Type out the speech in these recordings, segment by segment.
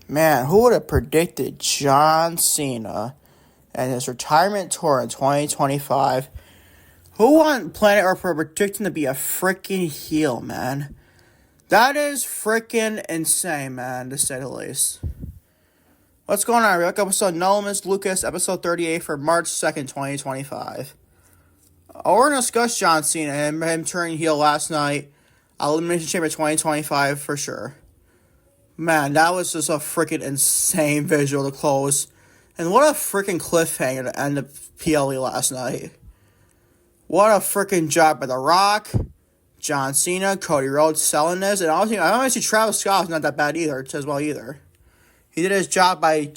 Man, who would have predicted John Cena and his retirement tour in 2025? Who on planet Earth were predicting to be a freaking heel, man? That is freaking insane, man, to say the least. What's going on, Rick? Episode Nolan's Lucas, episode 38 for March 2nd, 2025. We're going to discuss John Cena and him turning heel last night. Elimination Chamber 2025 for sure. Man, that was just a freaking insane visual to close. And what a freaking cliffhanger to end the PLE last night. What a freaking job by The Rock, John Cena, Cody Rhodes selling this. And honestly, Travis Scott's not that bad either, as well either. He did his job by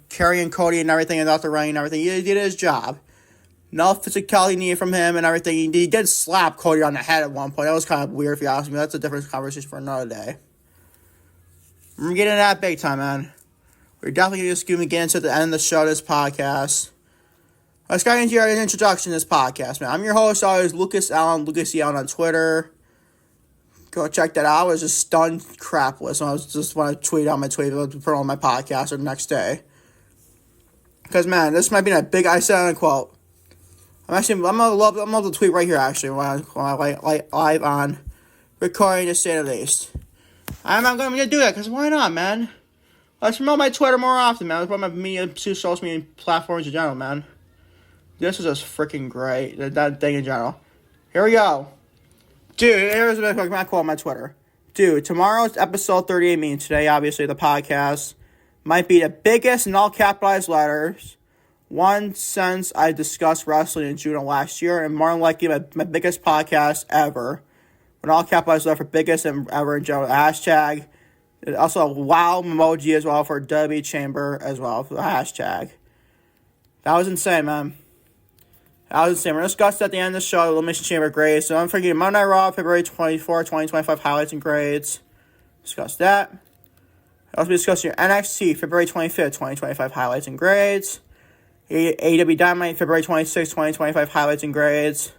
carrying Cody and everything and out the ring and everything. He did his job. No physicality needed from him and everything. He did slap Cody on the head at one point. That was kind of weird if you ask me. That's a different conversation for another day. We're getting that big time, man. We're definitely just going to get into the end of the show, this podcast. Let's get into your introduction to this podcast, man. I'm your host, always, Lucas Allen, Lucas Allen on Twitter. Go check that out. I was just stunned crapless. I was just want to tweet on my tweet, put on my podcast the next day. Because, man, this might be a big, I said on a quote. I'm gonna tweet right here, actually, when I live on recording, to say the least. I'm not going to do that, because why not, man? Let's promote my Twitter more often, man. Let's promote my social media platforms in general, man. This is just freaking great, that thing in general. Here we go. Dude, here's my quote on my Twitter. Dude, tomorrow's episode 38, meaning today, obviously, the podcast, might be the biggest in all capitalized letters one since I discussed wrestling in June of last year, and more than likely my biggest podcast ever. When all capitalized letters for biggest ever in general. Hashtag. Also a wow emoji as well for WWE Chamber as well for the hashtag. That was insane, man. That was insane. We're going to discuss at the end of the show, Elimination Chamber grades. So I'm forgetting Monday Night Raw, February 24, 2025 highlights and grades. Discuss that. I'll also be discussing your NXT, February 25th, 2025 highlights and grades. AEW Dynamite, February 26th, 2025 highlights and grades.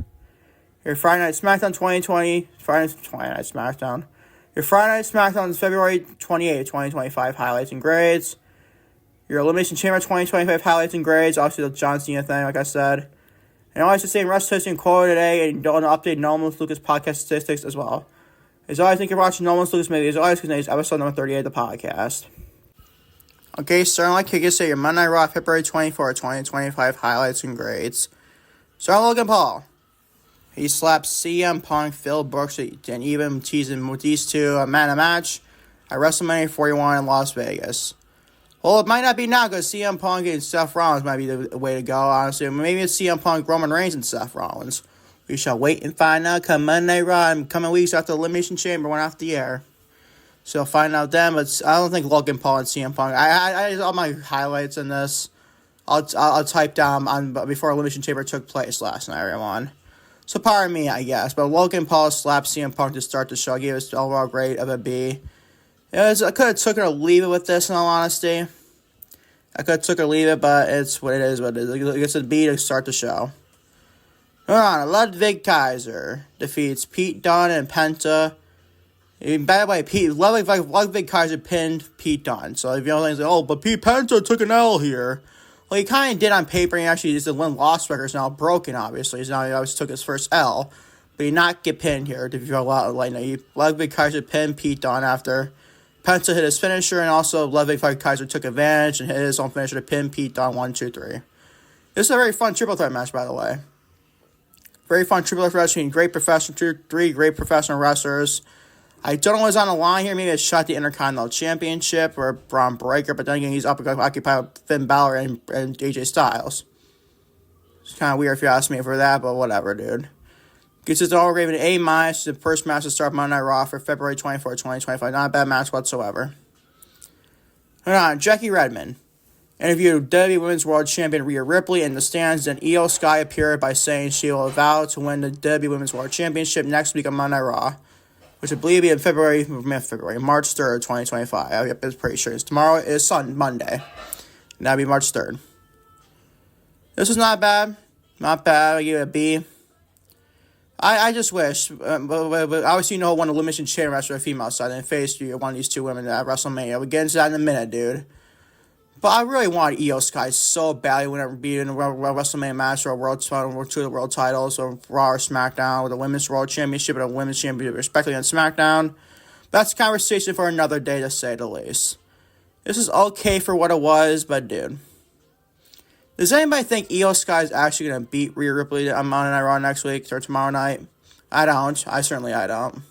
Your Friday Night Smackdown Friday Night Smackdown. Your Friday Night Smackdown is February 28th, 2025 highlights and grades. Your Elimination Chamber 2025 highlights and grades. Obviously the John Cena thing, like I said. And always the same Wrestling History and Quote today, and don't update Normal Lucas podcast statistics as well. As always, thank you for watching Normal Lucas Media. As always, today's episode number 38 of the podcast. Okay, starting like kick say your Monday Night Raw, February 24, 2025 highlights and grades. Starting Logan Paul. He slapped CM Punk, Phil Brooks, and even teasing with these two a match at WrestleMania 41 in Las Vegas. Well, it might not be now because CM Punk and Seth Rollins might be the way to go, honestly. Maybe it's CM Punk, Roman Reigns, and Seth Rollins. We shall wait and find out come Monday Night Raw and coming weeks after the Elimination Chamber went off the air. So I'll find out then, but I don't think Logan Paul and CM Punk. I all my highlights in this. I'll type down on before Elimination Chamber took place last night, everyone. So pardon me, I guess. But Logan Paul slapped CM Punk to start the show. Gave us the overall grade of a B. I could have took it or leave it with this, in all honesty. I could have took it or leave it, but it's what it is. What it is. It gets a B to start the show. Hold on. Ludwig Kaiser defeats Pete Dunne and Penta. By the way, Ludwig Kaiser pinned Pete Dunne. So if you don't think, but Pete Penta took an L here. Well, he kind of did on paper. He actually is the win-loss record is now broken, obviously. So now he obviously took his first L. But he did not get pinned here. If you Ludwig Kaiser pinned Pete Dunne after Penta hit his finisher, and also Ludwig Kaiser took advantage and hit his own finisher to pin Pete Dunne 1, 2, 3. This is a very fun triple threat match, by the way. Very fun triple threat between three great professional wrestlers. I don't know what's on the line here. Maybe it's shot the Intercontinental Championship or Braun Breaker, but then again, he's occupied with Finn Balor and AJ Styles. It's kind of weird if you ask me for that, but whatever, dude. Gets his all raven A-, the first match to start Monday Night Raw for February 24, 2025. Not a bad match whatsoever. Hold on, Jackie Redmond interviewed WWE Women's World Champion Rhea Ripley in the stands, and Io Sky appeared by saying she will vow to win the WWE Women's World Championship next week on Monday Night Raw, which I believe will be in March 3rd, 2025. I'm pretty sure. Tomorrow is Monday. And that'll be March 3rd. This is not bad. Not bad. I give it a B. I just wish, but obviously you know won the Elimination Chamber match for the female side and faced one of these two women at WrestleMania. We'll get into that in a minute, dude. But I really wanted Io Sky so badly whenever being in a WrestleMania match or a world title, or two of the world titles, or Raw or SmackDown, with a Women's World Championship and a Women's Championship, respectively, on SmackDown. That's a conversation for another day, to say the least. This is okay for what it was, but dude. Does anybody think Io Sky is actually going to beat Rhea Ripley on Monday Night Raw next week or tomorrow night? I don't. I don't.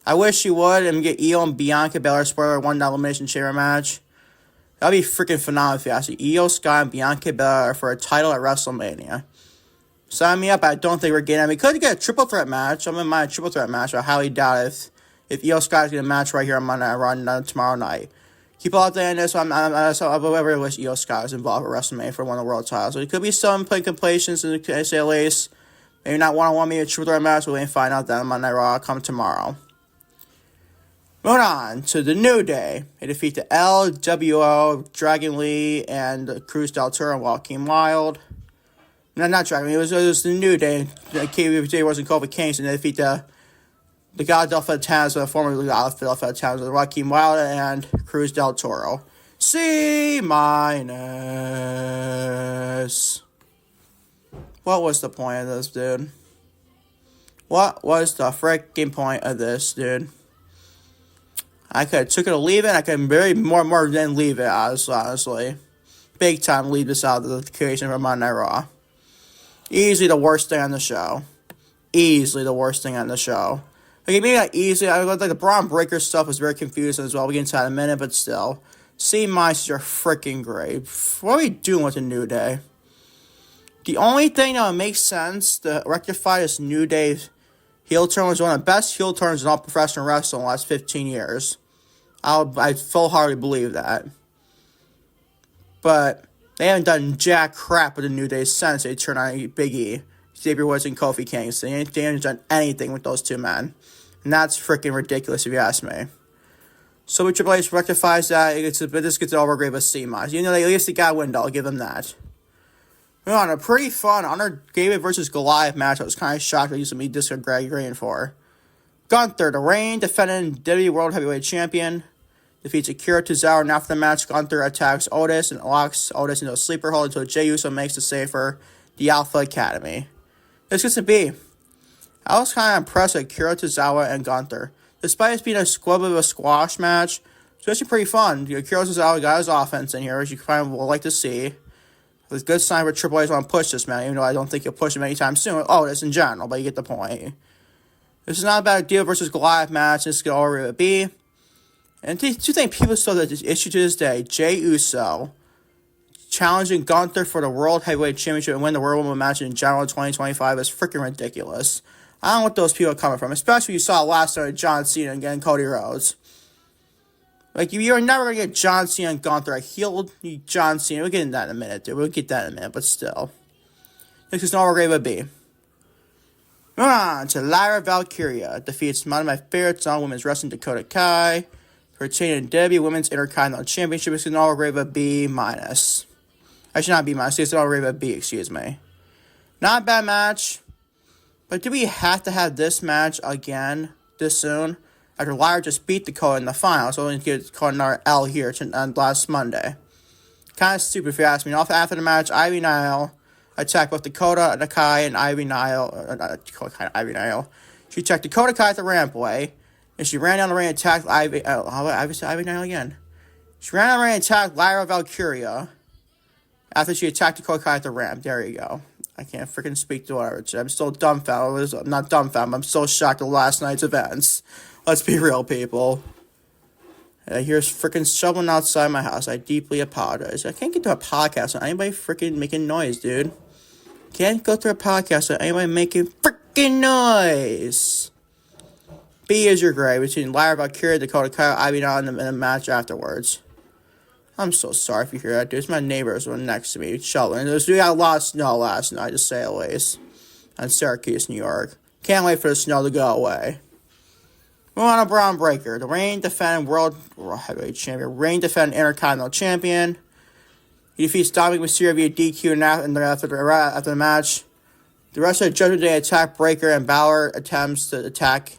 I wish she would and get Io and Bianca Belair, spoiler, one Elimination Chamber match. That'd be freaking phenomenal if you ask me. Io Sky and Bianca Belair for a title at WrestleMania. Sign me up. I don't think we're getting it. We could get a triple threat match. I'm in my triple threat match. I highly doubt if Io Sky's going to match right here on Monday Night Raw tomorrow night. Keep all day on this. I really wish Io Sky was involved with WrestleMania for one of the world titles. So it could be some completions in the say at least. Maybe not one-on-one, maybe a triple threat match. We'll find out that on Monday Night Raw come tomorrow. Moving on to the New Day. They defeat the LWO, Dragon Lee, and Cruz del Toro and Joaquin Wilde. No, not Dragon Lee. It was the New Day. KBJ wasn't Kofi Kingston. They defeat the God of Philadelphia Towns, the former God of Philadelphia Towns, Joaquin Wilde and Cruz del Toro. C-. What was the point of this, dude? What was the freaking point of this, dude? I could have took it or leave it. I could very more than leave it, honestly. Big time leave this out of the occasion for Monday Night Raw. Easily the worst thing on the show. Okay, maybe not easily. I like the Braun Breaker stuff was very confusing as well. We'll get into that in a minute, but still. C- is your freaking great. What are we doing with the New Day? The only thing that would make sense to rectify this New Day heel turn was one of the best heel turns in all professional wrestling in the last 15 years. I full-heartedly believe that. But they haven't done jack crap with the New Day since they turned on Big E, Xavier Woods, and Kofi Kingston. They haven't done anything with those two men. And that's freaking ridiculous if you ask me. So when Triple H rectifies that, this gets it over great with C-. You know, at least they got a window. I'll give them that. Moving on, a pretty fun Honor David versus Goliath match. I was kind of shocked they used to be disagreeing for. Gunther, the reigning defending WWE World Heavyweight Champion, defeats Akira Tozawa, and after the match, Gunther attacks Otis and locks Otis into a sleeper hold until Jey Uso makes the save for the Alpha Academy. This gets to be. I was kind of impressed with Akira Tozawa and Gunther. Despite it being a squib of a squash match, it's actually pretty fun. Akira Tozawa got his offense in here, which you kind of will like to see. It's a good sign for Triple H want to push this man, even though I don't think he'll push him anytime soon. Oh, that's in general, but you get the point. This is not about a Deal versus Goliath match. This is going to already be. And do you think people still have this issue to this day? Jey Uso challenging Gunther for the World Heavyweight Championship and win the World Women's match in general 2025 is freaking ridiculous. I don't know what those people are coming from, especially you saw last night John Cena and getting Cody Rhodes. Like, you're never going to get John Cena and Gunther. I healed John Cena. We'll get into that in a minute, dude. We'll get that in a minute, but still. This is not where it would be. Moving on to Lyra Valkyria. Defeats one of my favorites on women's wrestling, Dakota Kai. For retaining the WWE Women's Intercontinental Championship. It's an all-grade of B-. I should not B-. It's an all-grade of B, excuse me. Not a bad match. But do we have to have this match again this soon? After Lyra just beat Dakota in the final, so only get Dakota another L here last Monday. Kind of stupid if you ask me. After the match, Ivy Nile attacked both Dakota, Kai, and Ivy Nile. Ivy Nile. She attacked Dakota Kai at the rampway, and she ran down the ring and attacked Ivy Nile again. She ran down the ring and attacked Lyra Valkyria after she attacked Dakota Kai at the ramp. There you go. I can't freaking speak to whatever. I'm still dumbfounded. I'm not dumbfounded. I'm so shocked at last night's events. Let's be real, people. I hear freaking shoveling outside my house. I deeply apologize. I can't get to a podcast without anybody freaking making noise, dude. Can't go through a podcast without anybody making freaking noise. B is your grade between Lyra Valkyria, Dakota Kai, Ivy Nile, and the match afterwards. I'm so sorry if you hear that, dude. It's my neighbors were next to me shoveling. We got a lot of snow last night, to say the least. In Syracuse, New York. Can't wait for the snow to go away. Moving on to Braun Breaker, the reigning defending World Heavyweight Champion, reigning defending Intercontinental Champion. He defeats Dominic Mysterio via DQ after the match. The rest of the Judgment Day attack Breakker, and Balor attempts to attack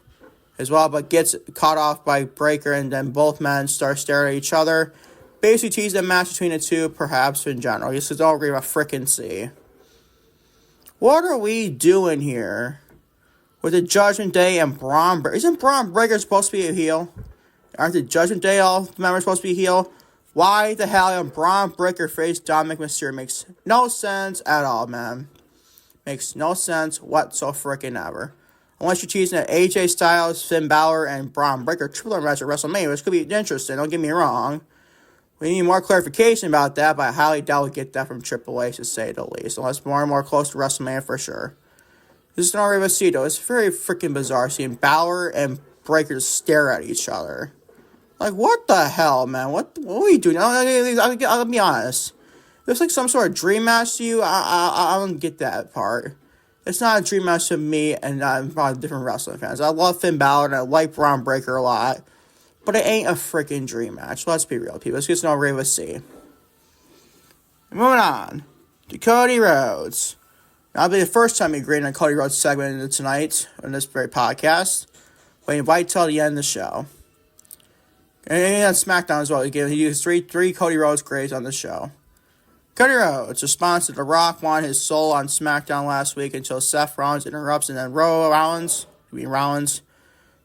as well, but gets caught off by Breakker, and then both men start staring at each other. Basically tease the match between the two, perhaps in general. This is all we're going to frickin' see. What are we doing here with the Judgment Day and Braun Breakker? Isn't Braun Breakker supposed to be a heel? Aren't the Judgment Day all members supposed to be a heel? Why the hell am Braun Breakker face Dominic Mysterio? Makes no sense at all, man. Makes no sense whatsoever. Unless you're teasing that AJ Styles, Finn Balor, and Braun Breakker triple threat match at WrestleMania, which could be interesting, don't get me wrong. We need more clarification about that, but I highly doubt we get that from Triple H, to say the least. Unless more and more close to WrestleMania for sure. This is not really a see, though. It's very freaking bizarre seeing Balor and Breakker just stare at each other. Like, what the hell, man? What are you doing? I'll be honest. It's like some sort of dream match to you. I don't get that part. It's not a dream match to me and probably different wrestling fans. I love Finn Balor and I like Braun Breakker a lot. But it ain't a freaking dream match. Let's be real, people. Let's get to know Ray with C. Moving on to Cody Rhodes. Now, it'll be the first time we agreed on Cody Rhodes' segment tonight on this very podcast. But invite till the end of the show. And on SmackDown as well. He used three Cody Rhodes grades on the show. Cody Rhodes responds to The Rock wanted his soul on SmackDown last week until Seth Rollins interrupts, and then Rollins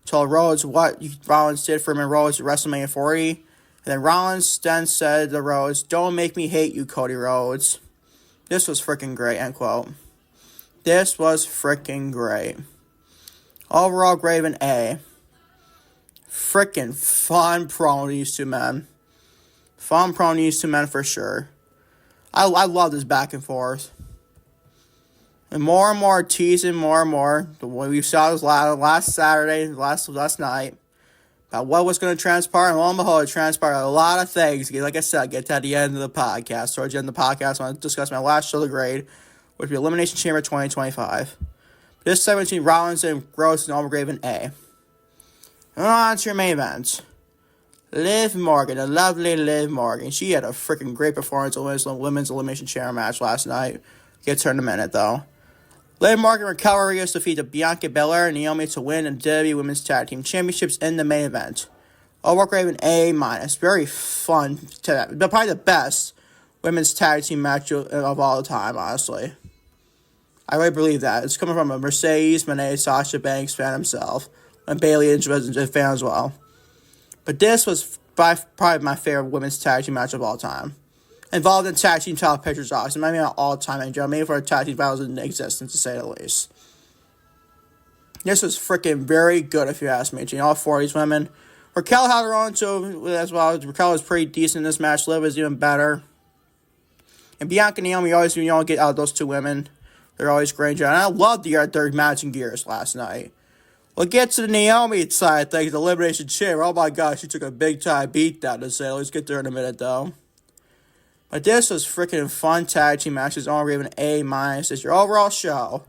told Rhodes what Rollins did for him in Rhodes at WrestleMania 40. And then Rollins then said to Rhodes, "Don't make me hate you, Cody Rhodes." This was freaking great, end quote. This was freaking great. Overall grade of an A. Freaking fun promo these two men. Fun promo these two men for sure. I love this back and forth. And more teasing, more and more. The way we saw this last Saturday, last night, about what was going to transpire. And lo and behold, it transpired a lot of things. Like I said, I get to the end of the podcast. Towards the end of the podcast, I want to discuss my last show of the grade, which would be Elimination Chamber 2025. This segment between Rollins and Rhodes is an overall grade of an A. And on to your main event. Liv Morgan, the lovely Liv Morgan. She had a freaking great performance in the Women's Elimination Chamber match last night. Get to her in a minute, though. Liv Morgan and Raquel Rodriguez defeated Bianca Belair and Naomi to win the WWE Women's Tag Team Championships in the main event. Overall grade an A-. Very fun. Probably the best women's tag team match of all time, honestly. I really believe that. It's coming from a Mercedes Moné, Sasha Banks fan himself. And Bayley is a fan as well. But this was probably my favorite women's tag team match of all time. Involved in tag team title pictures, obviously. Maybe not all time in general. Maybe for tag team battles in existence, to say the least. This was freaking very good, if you ask me. All four of these women. Raquel had her own, too, as well. Raquel was pretty decent in this match. Liv was even better. And Bianca and Naomi always, get out of those two women. They're always great. And I loved their matching gears last night. We'll get to the Naomi side of things, the Elimination Chamber. Oh my gosh, she took a big time beat down to say. Let's get there in a minute, though. But this was freaking fun tag team matches. Only gave an A-. It's your overall show.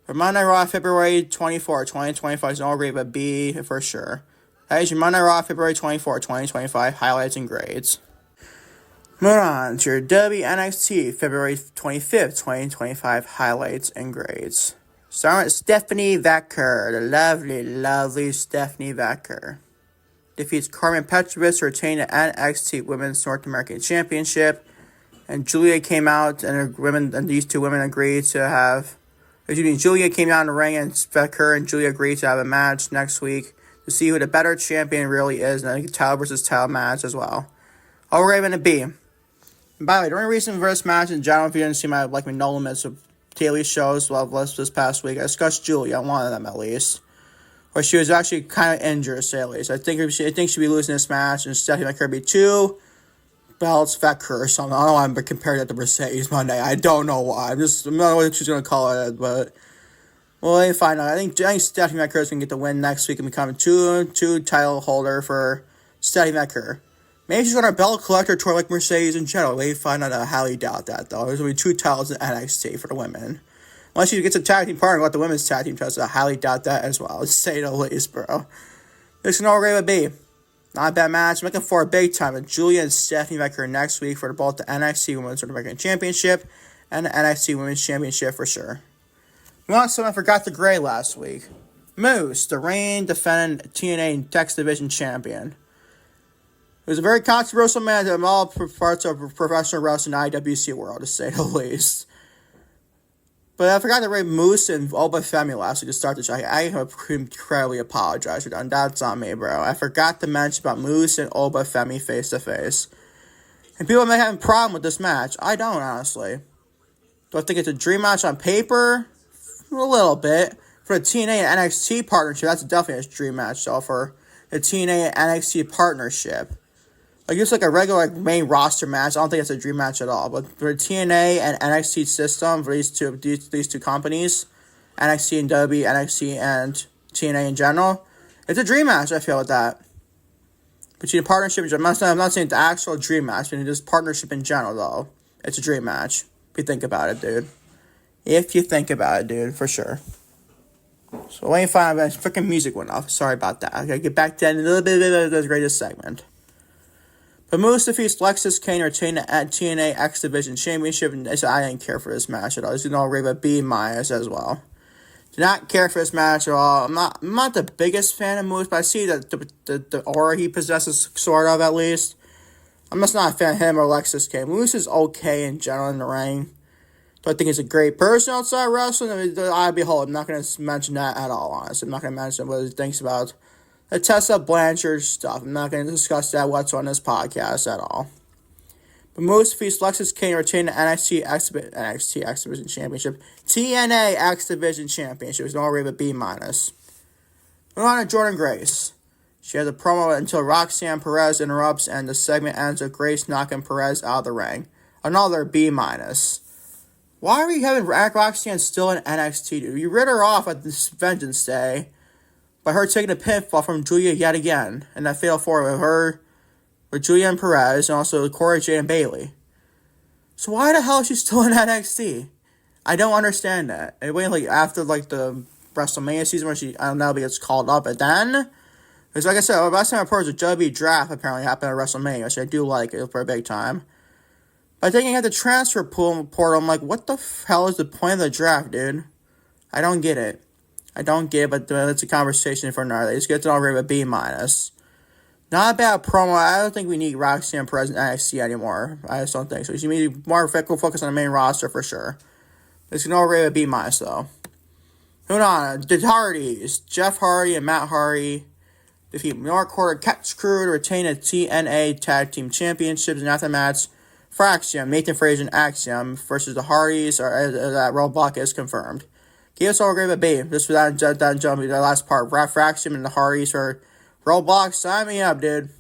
For Monday Raw, February 24, 2025, it's only gave a B for sure. That is your Monday Raw, February 24, 2025, highlights and grades. Moving on to your WWE NXT, February 25th, 2025, highlights and grades. Starting with Stephanie Vaquer, the lovely Stephanie Vaquer. Defeats Carmen Petrovich to retain the NXT Women's North American Championship. And Julia came out, and these two women agreed to have... Julia came out in the ring, and Vaquer and Julia agreed to have a match next week to see who the better champion really is, and a title versus title match as well. All raven a B. And by the way, the only reason for this match in general, if you didn't see my No Limits of daily shows this past week, I discussed Julia, one of them at least, where she was actually kind of injured, to say at least. I think she'd be losing this match, and Stephanie Vaquer be 2 belts, Vaquer or something. I don't want to compare that to Mercedes Monday. I don't know why. I'm not know what she's going to call it, but we'll find out. I think Stephanie Vaquer is going to get the win next week and become a two title holder for Stephanie Vaquer. Maybe she's going to belt collector tour like Mercedes in general. We find out. I highly doubt that, though. There's going to be 2 titles in NXT for the women. Unless she gets a tag team partner with the women's tag team titles, I highly doubt that as well. Let's say the least, bro. This can all grade B. Not a bad match. I'm looking for a big time with Julia and Stephanie Vaquer next week for both the NXT Women's North American Championship and the NXT Women's Championship for sure. We want someone I forgot the gray last week. Moose, the reigning defending TNA X Division champion. It was a very controversial match in all parts of professional wrestling IWC world, to say the least. But I forgot to rate Moose and Obafemi last week to start the show. I incredibly apologize for that. And that's on me, bro. I forgot to mention about Moose and Obafemi face-to-face. And people may have a problem with this match. I don't, honestly. Do I think it's a dream match on paper? A little bit. For the TNA and NXT partnership, that's definitely a dream match, though, for the TNA and NXT partnership. Like, it's like a regular main roster match. I don't think it's a dream match at all. But for the TNA and NXT system, for these two companies, NXT and WWE, NXT and TNA in general, it's a dream match, I feel, with that. Between the partnership, I'm not saying it's the actual dream match, but just partnership in general, though. It's a dream match. If you think about it, dude. If you think about it, dude, for sure. So let me find out. Freaking music went off. Sorry about that. I gotta get back to that in a little bit of the greatest segment. But Moose defeats Lexis Kane or TNA X Division Championship. And I didn't care for this match at all. This is rate a B- as well. Did not care for this match at all. I'm not the biggest fan of Moose, but I see that the aura he possesses, sort of at least. I'm just not a fan of him or Lexis Kane. Moose is okay in general in the ring. Do I think he's a great person outside wrestling? I behold, I'm not going to mention that at all, honestly. I'm not going to mention what he thinks about the Tessa Blanchard stuff. I'm not going to discuss that whatsoever on this podcast at all. But Moose defeats Lexis Kane to retain the NXT X Division Championship. TNA X Division Championship is no rate of B-. Moving on to Jordan Grace. She has a promo until Roxanne Perez interrupts, and the segment ends with Grace knocking Perez out of the ring. Another B-. Why are we having Roxanne still in NXT, dude? You rid her off at this Vengeance Day by her taking a pinfall from Julia yet again, and that fatal four with her, with Julia and Perez, and also Corey, Jade, and Bayley. So why the hell is she still in NXT? I don't understand that. And wait, after the WrestleMania season where she, I don't know, gets called up, but then, because like I said, last time I heard the WWE draft apparently happened at WrestleMania, which I do like it for a big time. But then you had the transfer portal. I'm like, what the hell is the point of the draft, dude? I don't get it. But it's a conversation for another day. Just get to all rate of B-. Not a bad promo. I don't think we need Roxanne Perez in NXT anymore. I just don't think so. You need more focus on the main roster for sure. It's no rate of B-, though. Moving on. The Hardys. Jeff Hardy and Matt Hardy defeat North Quarter Catch Crew to retain the TNA Tag Team Championships. And after the match, Fraxium, Nathan Frazier and Axiom versus the Hardys, that roadblock is confirmed. Give us all a grade of B. Just for that jumping the last part. Fraxium and the Hardys for roadblocks. Sign me up, dude.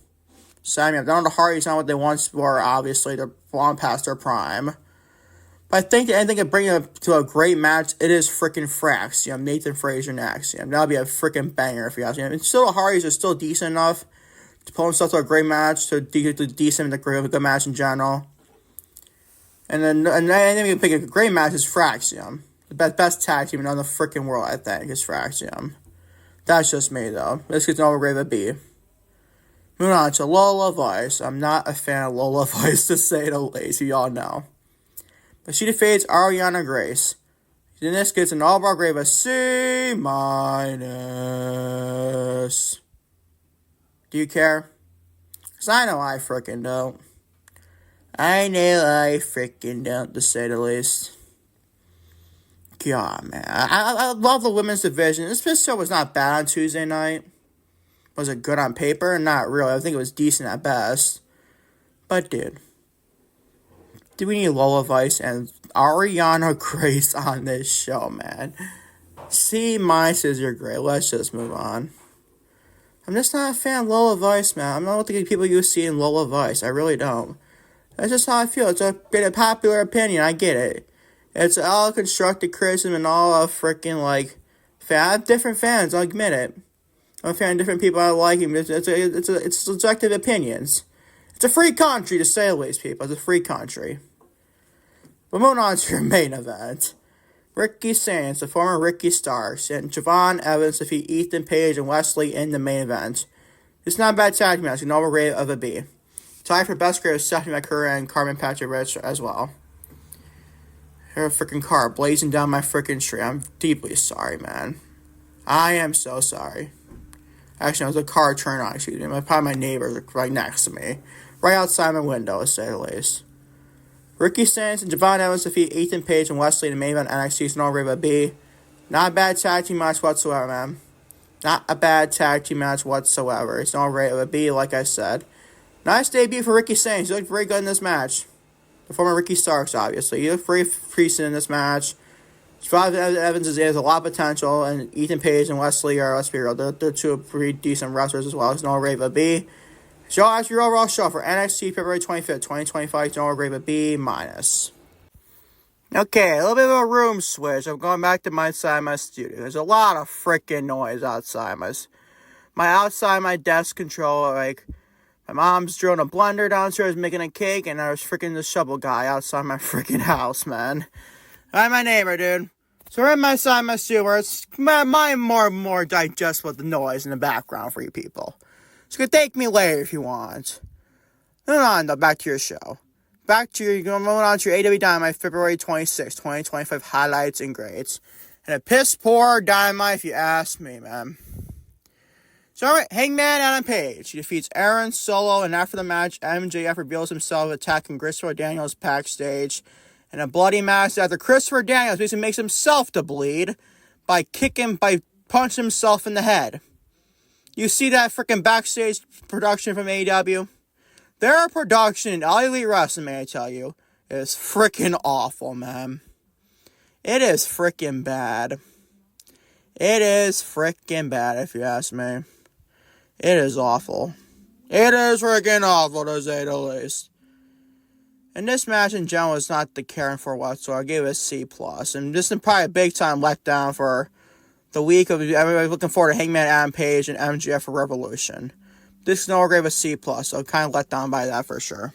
Sign me up. None of the Hardys not what they once were, obviously. They're long past their prime. But I think anything can bring it to a great match, it is freaking Fraxium, Nathan Frazier and Axiom. That'll be a freaking banger if you ask me. And still, the Hardys are still decent enough to pull themselves to a great match, to decent, a good match in general. And then anything we can pick a great match is Fraxium. The best tag team in the freaking world, I think, is Fraxium. That's just me, though. Let's get to over grade of B. Moving on to Lola Vice. I'm not a fan of Lola Vice, to say the least. You all know. But she defeats Ariana Grace. Then this gets an all-bar grade of a C-. Do you care? Because I know I freaking don't. To say the least. God, man. I love the women's division. This show was not bad on Tuesday night. Was it good on paper? Not really. I think it was decent at best. But, dude. Do we need Lola Vice and Ariana Grace on this show, man? C- is your grade. Let's just move on. I'm just not a fan of Lola Vice, man. I'm not the people you see in Lola Vice. I really don't. That's just how I feel. It's a bit of popular opinion. I get it. It's all constructed criticism and all of freaking, I have different fans. I'll admit it. I'm a fan of different people. I like him. It's subjective opinions. It's a free country, to say the least, people. It's a free country. But moving on to your main event. Ricky Sainz, the former Ricky Starks, and Javon Evans defeat Ethan Page and Wesley in the main event. It's not a bad tag match. An overrated of a B. Tied for best grade of Stephanie McCurry and Carmen Patrick Rich as well. Hear a freaking car blazing down my freaking street. I'm deeply sorry, man. I am so sorry. Actually, no, it was a car turned on, excuse me. Probably my neighbor right next to me. Right outside my window, to say the least. Ricky Stanton and Javon Evans defeat Ethan Page and Wesley in the main event NXT No Riva B. Not a bad tag team match whatsoever, man. Not a bad tag team match whatsoever. It's No Riva B, like I said. Nice debut for Ricky Stanton. He looked very good in this match. The former Ricky Starks, obviously. He looked very decent in this match. Javon Evans has a lot of potential, and Ethan Page and Wesley are, let's be real, they're two pretty decent wrestlers as well. It's No Riva B. Show as your overall show for NXT February 25th, 2025, No Riva B-. Okay, a little bit of a room switch. I'm going back to my side of my studio. There's a lot of freaking noise outside my desk control. Like, my mom's drilling a blender downstairs making a cake, and there's freaking the shovel guy outside my freaking house, man. I'm my neighbor, dude. So we're in my side of my studio where it's more digestible the noise in the background for you people. So you can thank me later if you want. Moving on, though, back to your show. Moving on to your AEW Dynamite February 26, 2025 highlights and grades. And a piss poor Dynamite if you ask me, man. So, alright, Hangman Adam Page. He defeats Aaron Solo, and after the match, MJF reveals himself attacking Christopher Daniels backstage. And a bloody match after Christopher Daniels basically makes himself to bleed by punching himself in the head. You see that freaking backstage production from AEW? Their production in All Elite Wrestling, may I tell you, is freaking awful, man. It is freaking bad. It is freaking bad, if you ask me. It is awful. It is freaking awful, to say the least. And this match in general is not the caring for whatsoever. I gave it a C+. And this is probably a big time letdown for the week of everybody looking forward to Hangman Adam Page and MJF for Revolution. This is no grade of a C+, so kind of let down by that for sure.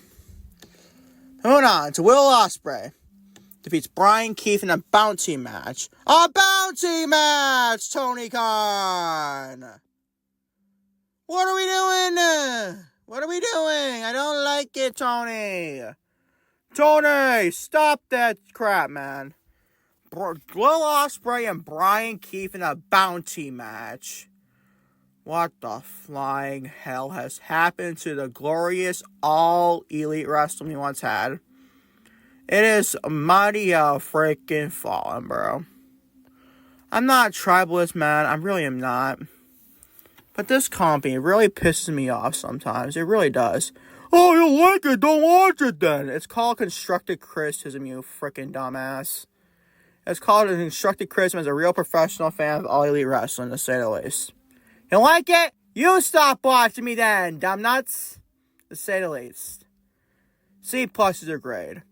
Moving on to Will Ospreay. Defeats Brian Keith in a bounty match. A bounty match, Tony Khan! What are we doing? What are we doing? I don't like it, Tony. Tony, stop that crap, man. Will Ospreay and Brian Keith in a bounty match. What the flying hell has happened to the glorious All Elite Wrestling we once had? It is mighty freaking fallen, bro. I'm not a tribalist, man. I really am not. But this company really pisses me off sometimes. It really does. Oh, you like it? Don't watch it then. It's called constructive criticism, you freaking dumbass. It's called constructive criticism as a real professional fan of All Elite Wrestling, to say the least. You like it? You stop watching me then, dumb nuts. To say the least. C+ is a grade.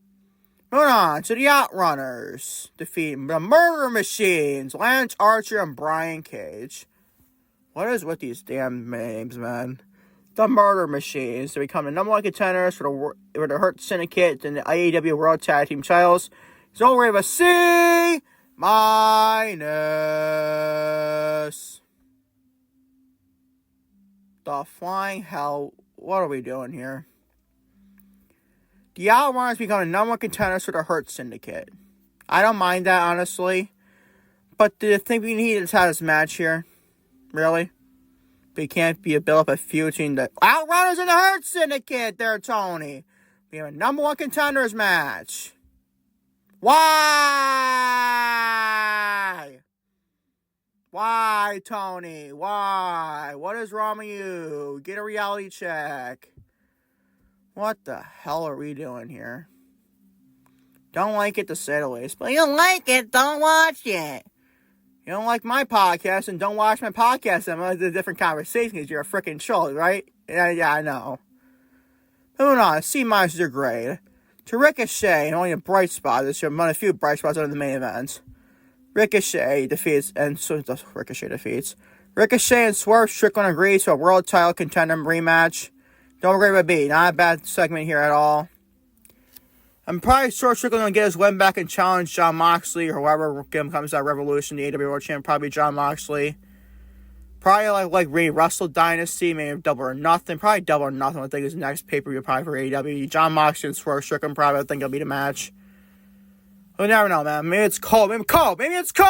Moving on to the Outrunners. Defeat the Murder Machines, Lance Archer and Brian Cage. What is with these damn names, man? The Murder Machines to become the number one contenders for the Hurt Syndicate and the AEW World Tag Team titles. It's over with a C-. The flying hell, what are we doing here? The Outrunners become the number one contenders for the Hurt Syndicate. I don't mind that, honestly. But do you think we need to have this match here? Really? But it can't be a build-up of feud between the Outrunners and the Hurt Syndicate there, Tony. We have a number one contenders match. Why? Why, Tony? Why? What is wrong with you? Get a reality check. What the hell are we doing here? Don't like it, to say the least. But you don't like it, don't watch it. You don't like my podcast, and don't watch my podcast. I'm going to do a different conversation because you're a freaking troll, right? Yeah, I know. Moving on, C- is your grade. To Ricochet, and only a bright spot. There's one of the few bright spots on the main event. Ricochet defeats, and so Ricochet defeats. Ricochet and Swerve Strickland agree to a world title contender rematch. Don't agree with B. Not a bad segment here at all. I'm probably sure Strickland going to get his win back and challenge Jon Moxley or whoever comes out Revolution, the AEW World Champion. Probably Jon Moxley. Probably like Wrestle Dynasty, maybe Double or Nothing. Probably Double or Nothing. I think is the next pay-per-view probably for AEW. Jon Moxley and Swerve Strickland probably I think it'll be the match. We never know, man. Maybe it's Cole. Maybe Cole. Maybe it's Cole!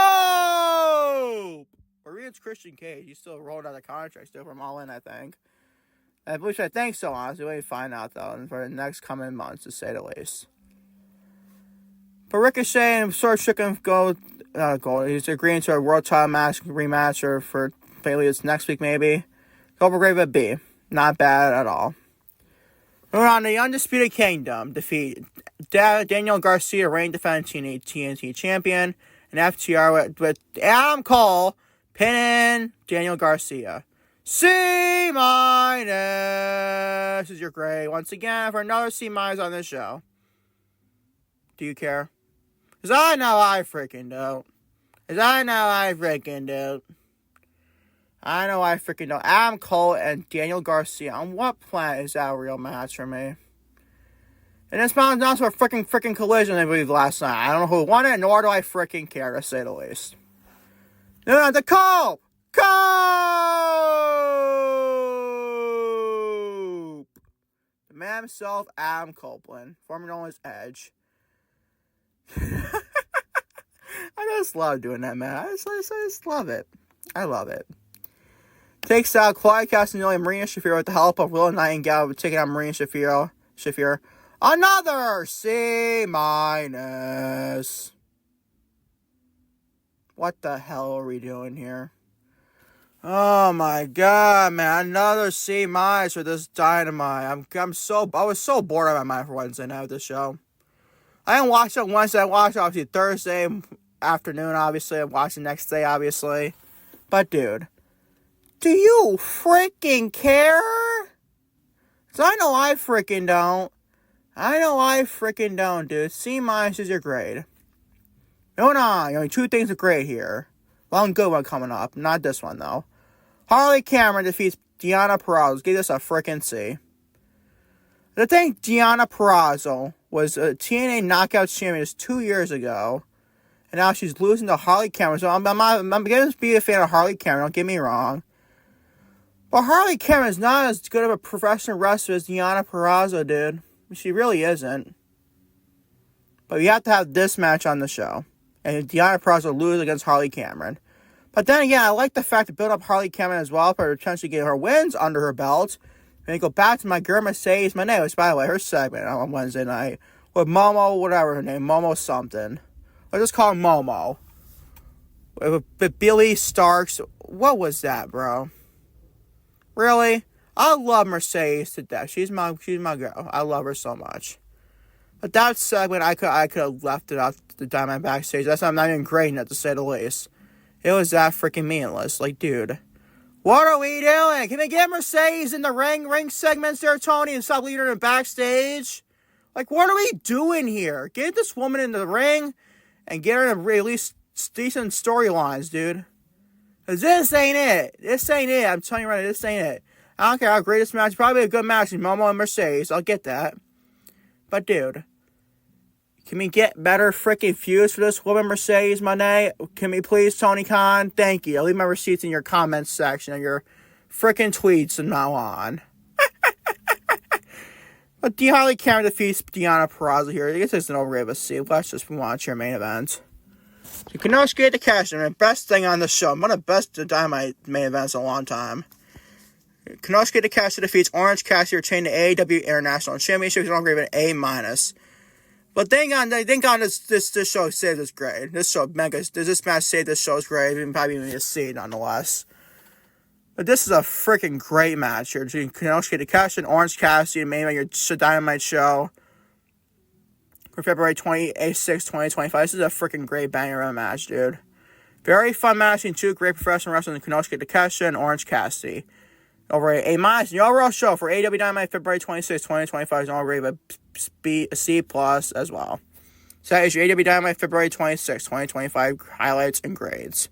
Or maybe it's Christian Cage. He's still rolled out of contract still from All In, I think. I think so, honestly. We find out, though, for the next coming months, to say the least. But Ricochet and Sorg can go. He's agreeing to a world title match rematch or for Bailey it's next week, maybe. Cobra Grave at B. Not bad at all. Moving on, the Undisputed Kingdom defeat Daniel Garcia, reigning defending TNT champion, and FTR with Adam Cole pinning Daniel Garcia. C- is your grade once again for another C- on this show. Do you care? Because I know I freaking don't. I know I freaking don't. Adam Cole and Daniel Garcia. On what planet is that a real match for me? And this mountain down to a freaking collision, I believe, last night. I don't know who won it, nor do I freaking care, to say the least. No, the Cole! The man himself, Adam Copeland, formerly known as Edge. I just love doing that, man. I just love it. I love it. Takes out Claudia Castagnoli and Marina Shafir with the help of Willow Nightingale, taking out Marina Shafir. Another C-. What the hell are we doing here? Oh my god, man. Another C- for this Dynamite. I was so bored out of my mind for Wednesday night with this show. I didn't watch it on Wednesday. I watched it obviously Thursday afternoon, obviously. I watched the next day, obviously. But, dude, do you freaking care? Because I know I freaking don't. Dude. C- is your grade. Moving on. Only two things are great here. One good one coming up. Not this one, though. Harley Cameron defeats Deonna Purrazzo. Give this a freaking C. The thing, Deonna Purrazzo was a TNA Knockout champion just 2 years ago. And now she's losing to Harley Cameron. So I'm beginning to be a fan of Harley Cameron. Don't get me wrong. But Harley Cameron is not as good of a professional wrestler as Deonna Purrazzo, dude. She really isn't. But you have to have this match on the show. And Deonna Purrazzo lose against Harley Cameron. But then again, I like the fact to build up Harley Cameron as well, but potentially get her wins under her belt. And go back to my girl Mercedes Moné, by the way, her segment on Wednesday night. With Momo, whatever her name, Momo something. Let's just call her Momo. With Billy Starks. What was that, bro? Really? I love Mercedes to death. She's my girl. I love her so much. But that segment, I could have left it off the Dynamite backstage. That's not even grading it, to say the least. It was that freaking meaningless. Like, dude, what are we doing? Can we get Mercedes in the ring segments there, Tony, and stop leaving her in backstage? Like, what are we doing here? Get this woman in the ring and get her to release decent storylines, dude. Because this ain't it. I'm telling you right now, this ain't it. I don't care how great this match is. Probably a good match with Momo and Mercedes. I'll get that. But, dude, can we get better freaking feuds for this woman, Mercedes Moné? Can we please, Tony Khan? Thank you. I'll leave my receipts in your comments section of your freaking tweets from now on. But Harley Cameron defeats Deonna Purrazzo here. I guess it's an over of C. Let's just watch your main event. So Kenosuke Takeshita, the best thing on the show. One of the best Dynamite main events in a long time. Kenosuke Takeshita defeats Orange Cassidy, retain the AEW International Championship. He's on grade an A-. But thank God this show saved this grade. This match saved this show's grade, and probably even a C nonetheless. But this is a freaking great match here between Kenosuke Takeshita and Orange Cassidy, main event your Dynamite show for February 26, 2025. This is a freaking great banger of a match, dude. Very fun match between two great professional wrestlers, Kenosuke Takeshita and Orange Cassidy. Over A-. And the overall show for AEW Dynamite February 26, 2025 is all rated a C+ as well. So that is your AEW Dynamite February 26, 2025 highlights and grades.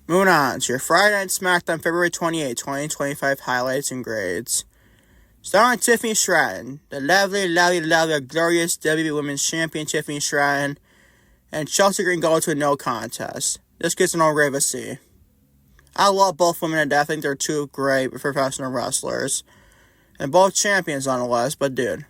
Moving on to your Friday Night Smackdown February 28, 2025 highlights and grades. Starring Tiffany Stratton, the lovely, glorious WWE Women's Champion Tiffany Stratton, and Chelsea Green go to a no contest. This gets an all grade of a C. I love both women to death. I think they're two great professional wrestlers. And both champions nonetheless, but dude.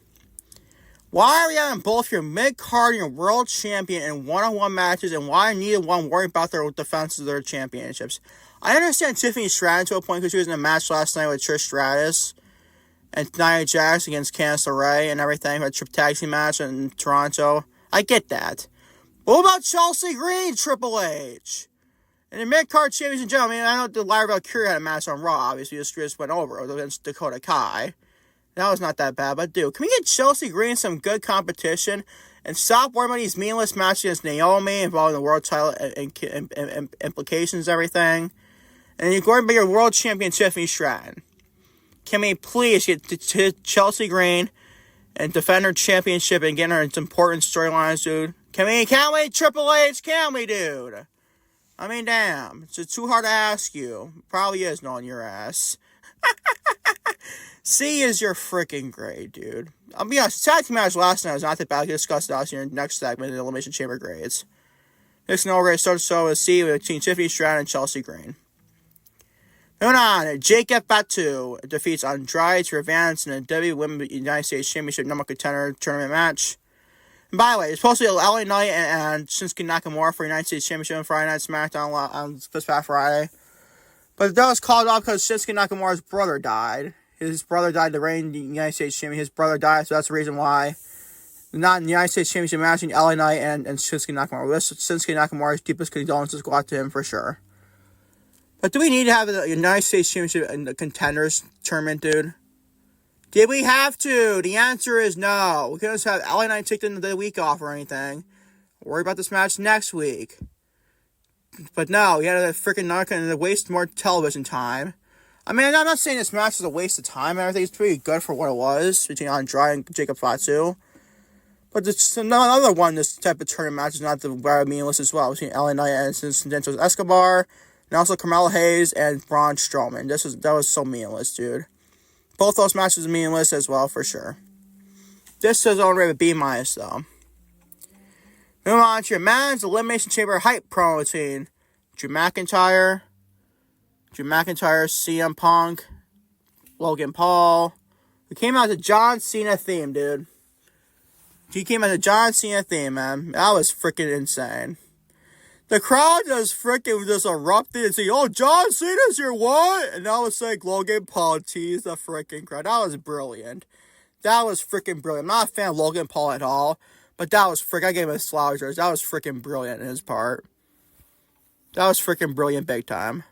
Why are we having both your mid-card and your world champion in one-on-one matches, and why neither one worry about their defense of their championships? I understand Tiffany Stratton to a point because she was in a match last night with Trish Stratus and Nia Jax against Candice LeRae and everything, a tag team match in Toronto. I get that. But what about Chelsea Green, Triple H? And the mid-card champions in general, I mean, I know the Lyra Valkyria had a match on Raw, obviously, just went over against Dakota Kai. That was not that bad, but dude, can we get Chelsea Green some good competition and stop worrying about these meaningless matches against Naomi involving the world title and implications, everything? And you're going by your world champion, Tiffany Stratton. Can we please get Chelsea Green and defend her championship and get her into important storylines, dude? Can we, Triple H? Can we, dude? I mean, damn. It's too hard to ask you. Probably is knowing your ass. C is your freaking grade, dude. I'll be honest, the tag team match last night was not that bad. We'll discuss that in your next segment in the Elimination Chamber grades. Next no grade starts so with C between Tiffany Stratton and Chelsea Green. Moving on, Jacob Fatu defeats Andrade to advance in the WWE Women's United States Championship number contender tournament match. And by the way, it's supposed to be LA Knight and Shinsuke Nakamura for United States Championship on Friday Night Smackdown on this past Friday. But that was called off because Shinsuke Nakamura's brother died. His brother died to reign the United States Champion. His brother died, so that's the reason why. Not in the United States Championship match in LA Knight and Shinsuke Nakamura. This Shinsuke Nakamura's deepest condolences go out to him for sure. But do we need to have the United States Championship in the contenders tournament, dude? Did we have to? The answer is no. We couldn't just have LA Knight take the week off or anything. Worry about this match next week. But no, we had to freaking not gonna waste more television time. I mean, I'm not saying this match is a waste of time. I think it's pretty good for what it was between Andrade and Jacob Fatu. But there's another one, this type of tournament match is not the very meaningless as well. Between LA Knight and Santos Escobar, and also Carmelo Hayes and Braun Strowman. That was so meaningless, dude. Both those matches are meaningless as well, for sure. This is only a B-, though. Moving on to your men's Elimination Chamber hype promo between Drew McIntyre, CM Punk, Logan Paul. We came out to John Cena theme, dude. He came out to John Cena theme, man. That was freaking insane. The crowd just erupted and said, "Oh, John Cena's your what?" And that was like Logan Paul teased the freaking crowd. That was brilliant. That was freaking brilliant. I'm not a fan of Logan Paul at all, but that was I gave him his flowers. That was freaking brilliant in his part. That was freaking brilliant big time.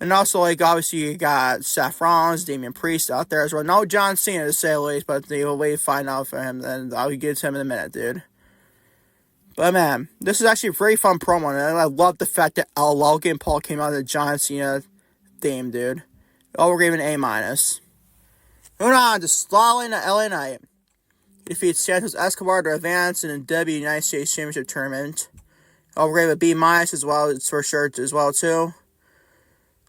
And also, obviously, you got Seth Rollins, Damian Priest out there as well. No John Cena, to say the least, but they will wait to find out for him, and I'll get to him in a minute, dude. But, man, this is actually a very fun promo, and I love the fact that Logan Paul came out of the John Cena theme, dude. All we're giving A-. Moving on to Stalin at LA Knight. He defeats Santos Escobar to advance in the WWE United States Championship Tournament. All we're giving a B- as well, it's for sure, as well, too.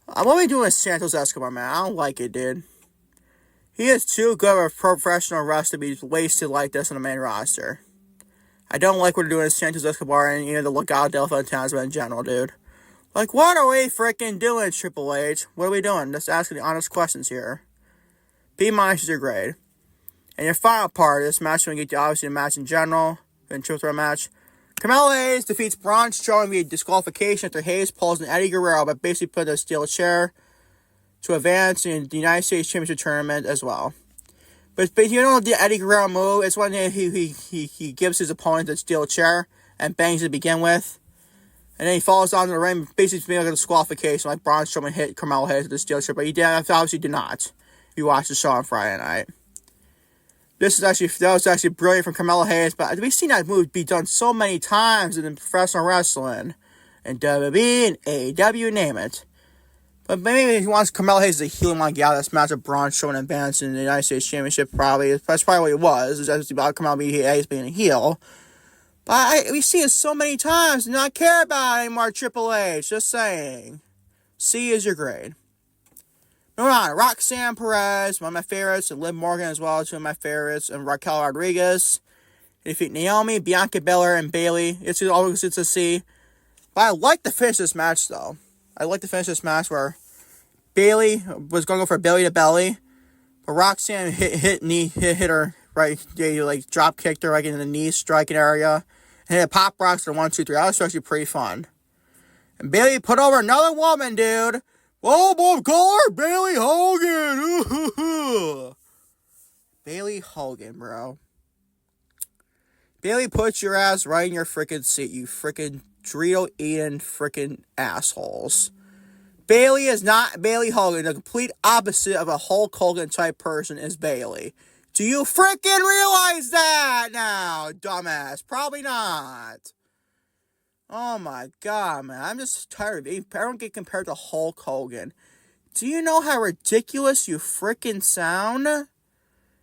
What are we doing with Santos Escobar, man? I don't like it, dude. He is too good of a professional wrestler to be wasted like this on the main roster. I don't like what we're doing with Santos Escobar and the Legado del Fantasma in general, dude. Like, what are we freaking doing, Triple H? What are we doing? Just asking the honest questions here. B- is your grade. And your final part of this match, we're going to get you obviously the match in general, then triple threat match. Carmelo Hayes defeats Braun Strowman via disqualification after Hayes pulls an Eddie Guerrero, but basically put a steel chair to advance in the United States Championship Tournament as well. But you know the Eddie Guerrero move? It's when he gives his opponent a steel chair and bangs it to begin with. And then he falls down to the ring, basically making a disqualification, like Braun Strowman hit Carmelo Hayes with the steel chair, but he obviously did not. If you watched the show on Friday night. That was actually brilliant from Carmelo Hayes, but we've seen that move be done so many times in professional wrestling, and WWE and AEW, name it. But maybe he wants Carmelo Hayes to heel him on out this match of Braun Strowman advancing in the United States Championship, probably. That's probably what it was. It's just about Carmelo Hayes being a heel. But we see it so many times and not care about it anymore, Triple H. Just saying. C is your grade. Moving on, Roxanne Perez, one of my favorites, and Liv Morgan as well, two of my favorites, and Raquel Rodriguez. They defeat Naomi, Bianca Belair, and Bayley. It's a C. But I like to finish this match, though. I like to finish this match where Bayley was going to go for belly to belly, but Roxanne hit right? They like drop kicked her like in the knee striking area. And hit a pop rocks for 1, 2, 3. That was actually pretty fun. And Bailey put over another woman, dude. Oh, my God, Bailey Hogan. Bailey Hogan, bro. Bailey, put your ass right in your freaking seat, you freaking Dorito-eating freaking assholes. Bailey is not Bailey Hogan. The complete opposite of a Hulk Hogan type person is Bailey. Do you freaking realize that now, dumbass? Probably not. Oh my God, man. I'm just tired of it. Everyone get compared to Hulk Hogan. Do you know how ridiculous you freaking sound?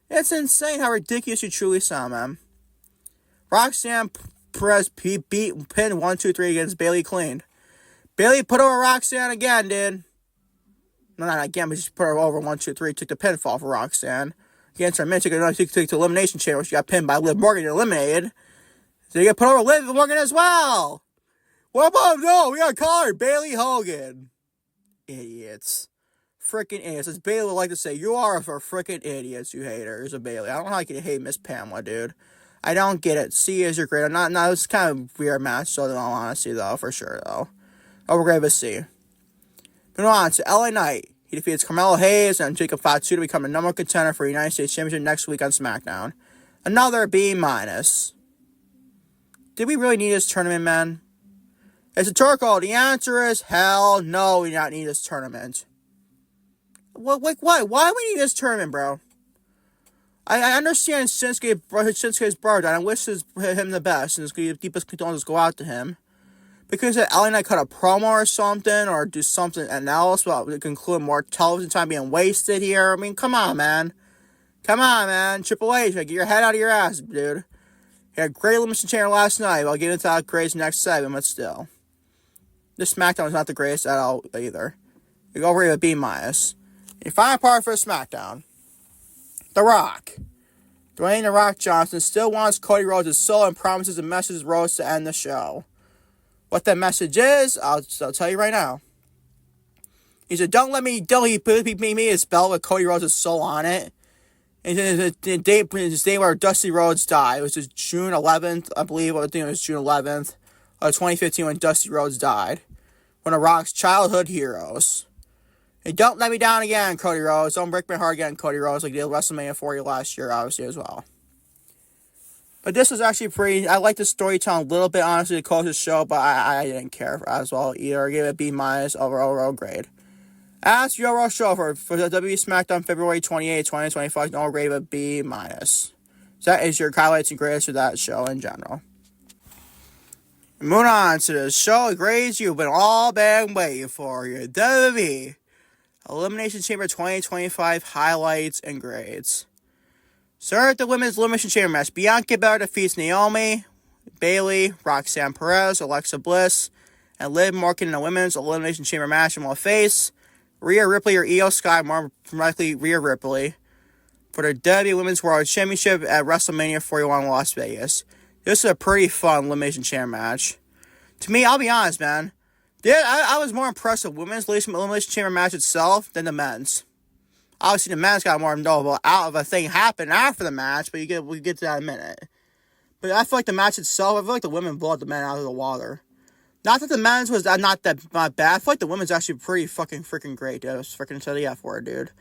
It's insane how ridiculous you truly sound, man. Roxanne Perez pinned 1, 2, 3 against Bailey clean. Bailey put over Roxanne again, dude. No, not again, but she put her over 1, 2, 3. Took the pinfall for Roxanne. Against her man, took the Elimination Chamber. She got pinned by Liv Morgan and eliminated. So you got put over Liv Morgan as well. What about, no, we gotta call her Bailey Hogan. Idiots. Freaking idiots. As Bailey would like to say, you are for freaking idiots, you haters of Bailey. I don't know how you can hate Miss Pamela, dude. I don't get it. C is your grade. I'm not, no, it's kind of a weird match, so in all honesty, though, for sure, though. Overgrade with C. Moving on to LA Knight. He defeats Carmelo Hayes and Jacob Fatu to become the number one contender for the United States Championship next week on SmackDown. Another B-. Did we really need this tournament, man? It's a Turco. The answer is hell no, we do not need this tournament. What? Why? Why do we need this tournament, bro? I understand Shinsuke's brother, and I wish him the best, and the deepest condolences go out to him. Because if LA Knight cut a promo or something, or do something else, well, we can include more television time being wasted here. I mean, come on, man. Come on, man. Triple H, get your head out of your ass, dude. He had a great Elimination Chamber last night. I'll get into that great next segment, but still. This SmackDown is not the greatest at all, either. You go over here with B-. Your final part for SmackDown. The Rock. Dwayne "The Rock" Johnson still wants Cody Rhodes' soul and promises a message Rhodes to end the show. What that message is, I'll tell you right now. He said, he put me his belt with Cody Rhodes' soul on it. And his day where Dusty Rhodes died. It was just June 11th, I believe. I think it was June 11th of 2015 when Dusty Rhodes died. One of Rock's childhood heroes. Hey, don't let me down again, Cody Rhodes. Don't break my heart again, Cody Rhodes, like they did WrestleMania 40 last year, obviously, as well. But this was actually pretty... I like the storytelling a little bit, honestly, to close the show, but I didn't care as well either. I gave it a B- overall grade. As for your overall show for the WWE Smackdown February 28, 2025, no grade a B-. So that is your highlights and grades for that show in general. Moving on to the show grades you've all been waiting for. Your WWE Elimination Chamber 2025 highlights and grades. Start the Women's Elimination Chamber match. Bianca Belair defeats Naomi, Bayley, Roxanne Perez, Alexa Bliss, and Liv Morgan in a Women's Elimination Chamber match, and will face Rhea Ripley or Io Sky, more likely Rhea Ripley, for the WWE Women's World Championship at WrestleMania 41 in Las Vegas. This is a pretty fun Elimination Chamber match. To me, I'll be honest, man. I was more impressed with Women's Elimination Chamber match itself than the men's. Obviously, the men's got more notable out of a thing happened after the match, but we'll get to that in a minute. But I feel like the match itself, I feel like the women blew the men out of the water. Not that the men's was not bad. I feel like the women's actually pretty freaking great, dude. I was freaking said the F word, dude.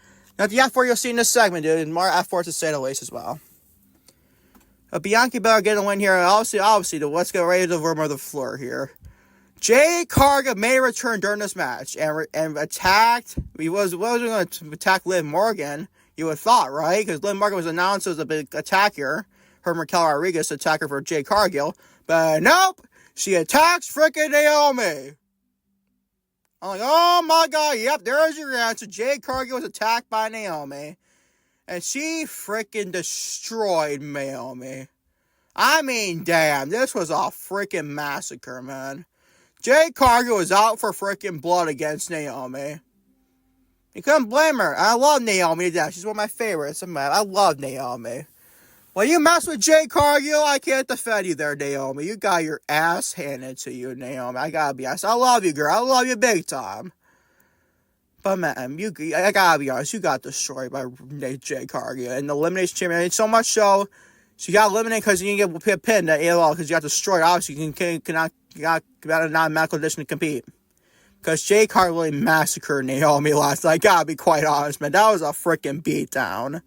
Now, the F word you'll see in this segment, dude, and more F words to say the least as well. Bianca Belair getting a win here. Obviously, let's get ready to rumor the floor here. Jay Cargill made a return during this match and attacked. He was going to attack Liv Morgan. You would have thought, right? Because Liv Morgan was announced as a big attacker. Her Raquel Rodriguez attacker for Jay Cargill. But nope. She attacks freaking Naomi. I'm like, oh my God. Yep, there's your answer. Jay Cargill was attacked by Naomi. And she freaking destroyed Naomi. I mean, damn. This was a freaking massacre, man. Jay Cargill was out for freaking blood against Naomi. You couldn't blame her. I love Naomi. She's one of my favorites. I love Naomi. When you mess with Jay Cargill, I can't defend you there, Naomi. You got your ass handed to you, Naomi. I gotta be honest. I love you, girl. I love you big time. But man, I gotta be honest, you got destroyed by Jade Cargill in the Elimination Chamber. And so much so, she got eliminated because you didn't get pinned at AOL because you got destroyed. Obviously, you cannot get a non-medical condition to compete. Because Jade Cargill really massacred Naomi last night. I gotta be quite honest, man. That was a freaking beatdown.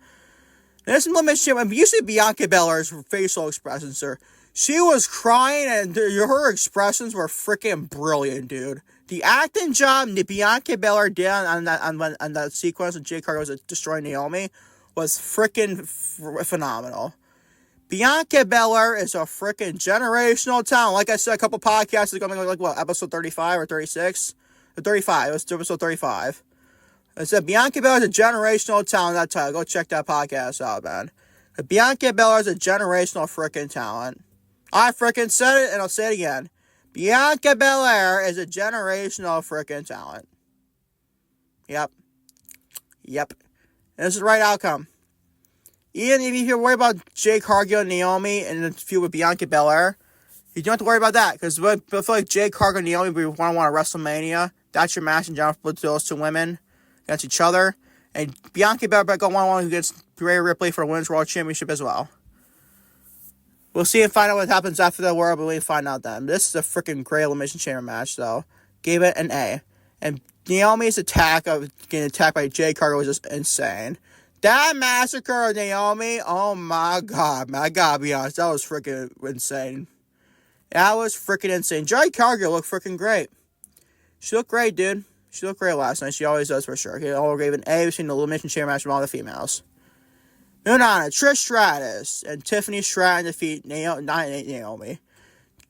This Elimination Chamber, you see Bianca Belair's facial expressions, sir. She was crying, and her expressions were freaking brilliant, dude. The acting job that Bianca Belair did on that sequence when Jade Cargill was destroying Naomi was freaking phenomenal. Bianca Belair is a freaking generational talent. Like I said a couple podcasts ago, like what, episode 35 or 36? 35. It was episode 35. I said Bianca Belair is a generational talent. That title. Go check that podcast out, man. Bianca Belair is a generational freaking talent. I freaking said it, and I'll say it again. Bianca Belair is a generational freaking talent. Yep. And this is the right outcome. Even if you're worried about Jade Cargill and Naomi and the feud with Bianca Belair, you don't have to worry about that. Because I feel like Jade Cargill and Naomi will want to win at WrestleMania. That's your match in general with those two women against each other. And Bianca Belair go 1-1 against Rhea Ripley for the Women's World Championship as well. We'll see and find out what happens after the World, but we'll find out then. This is a freaking great Elimination Chamber match, though. Gave it an A. And Naomi's attack of getting attacked by Jade Cargill was just insane. That massacre of Naomi, oh my god, man. I gotta be honest, that was freaking insane. That was freaking insane. Jade Cargill looked freaking great. She looked great, dude. She looked great last night. She always does for sure. He all gave an A between the Elimination Chamber match from all the females. Moving on, Trish Stratus and Tiffany Stratton defeat Naomi.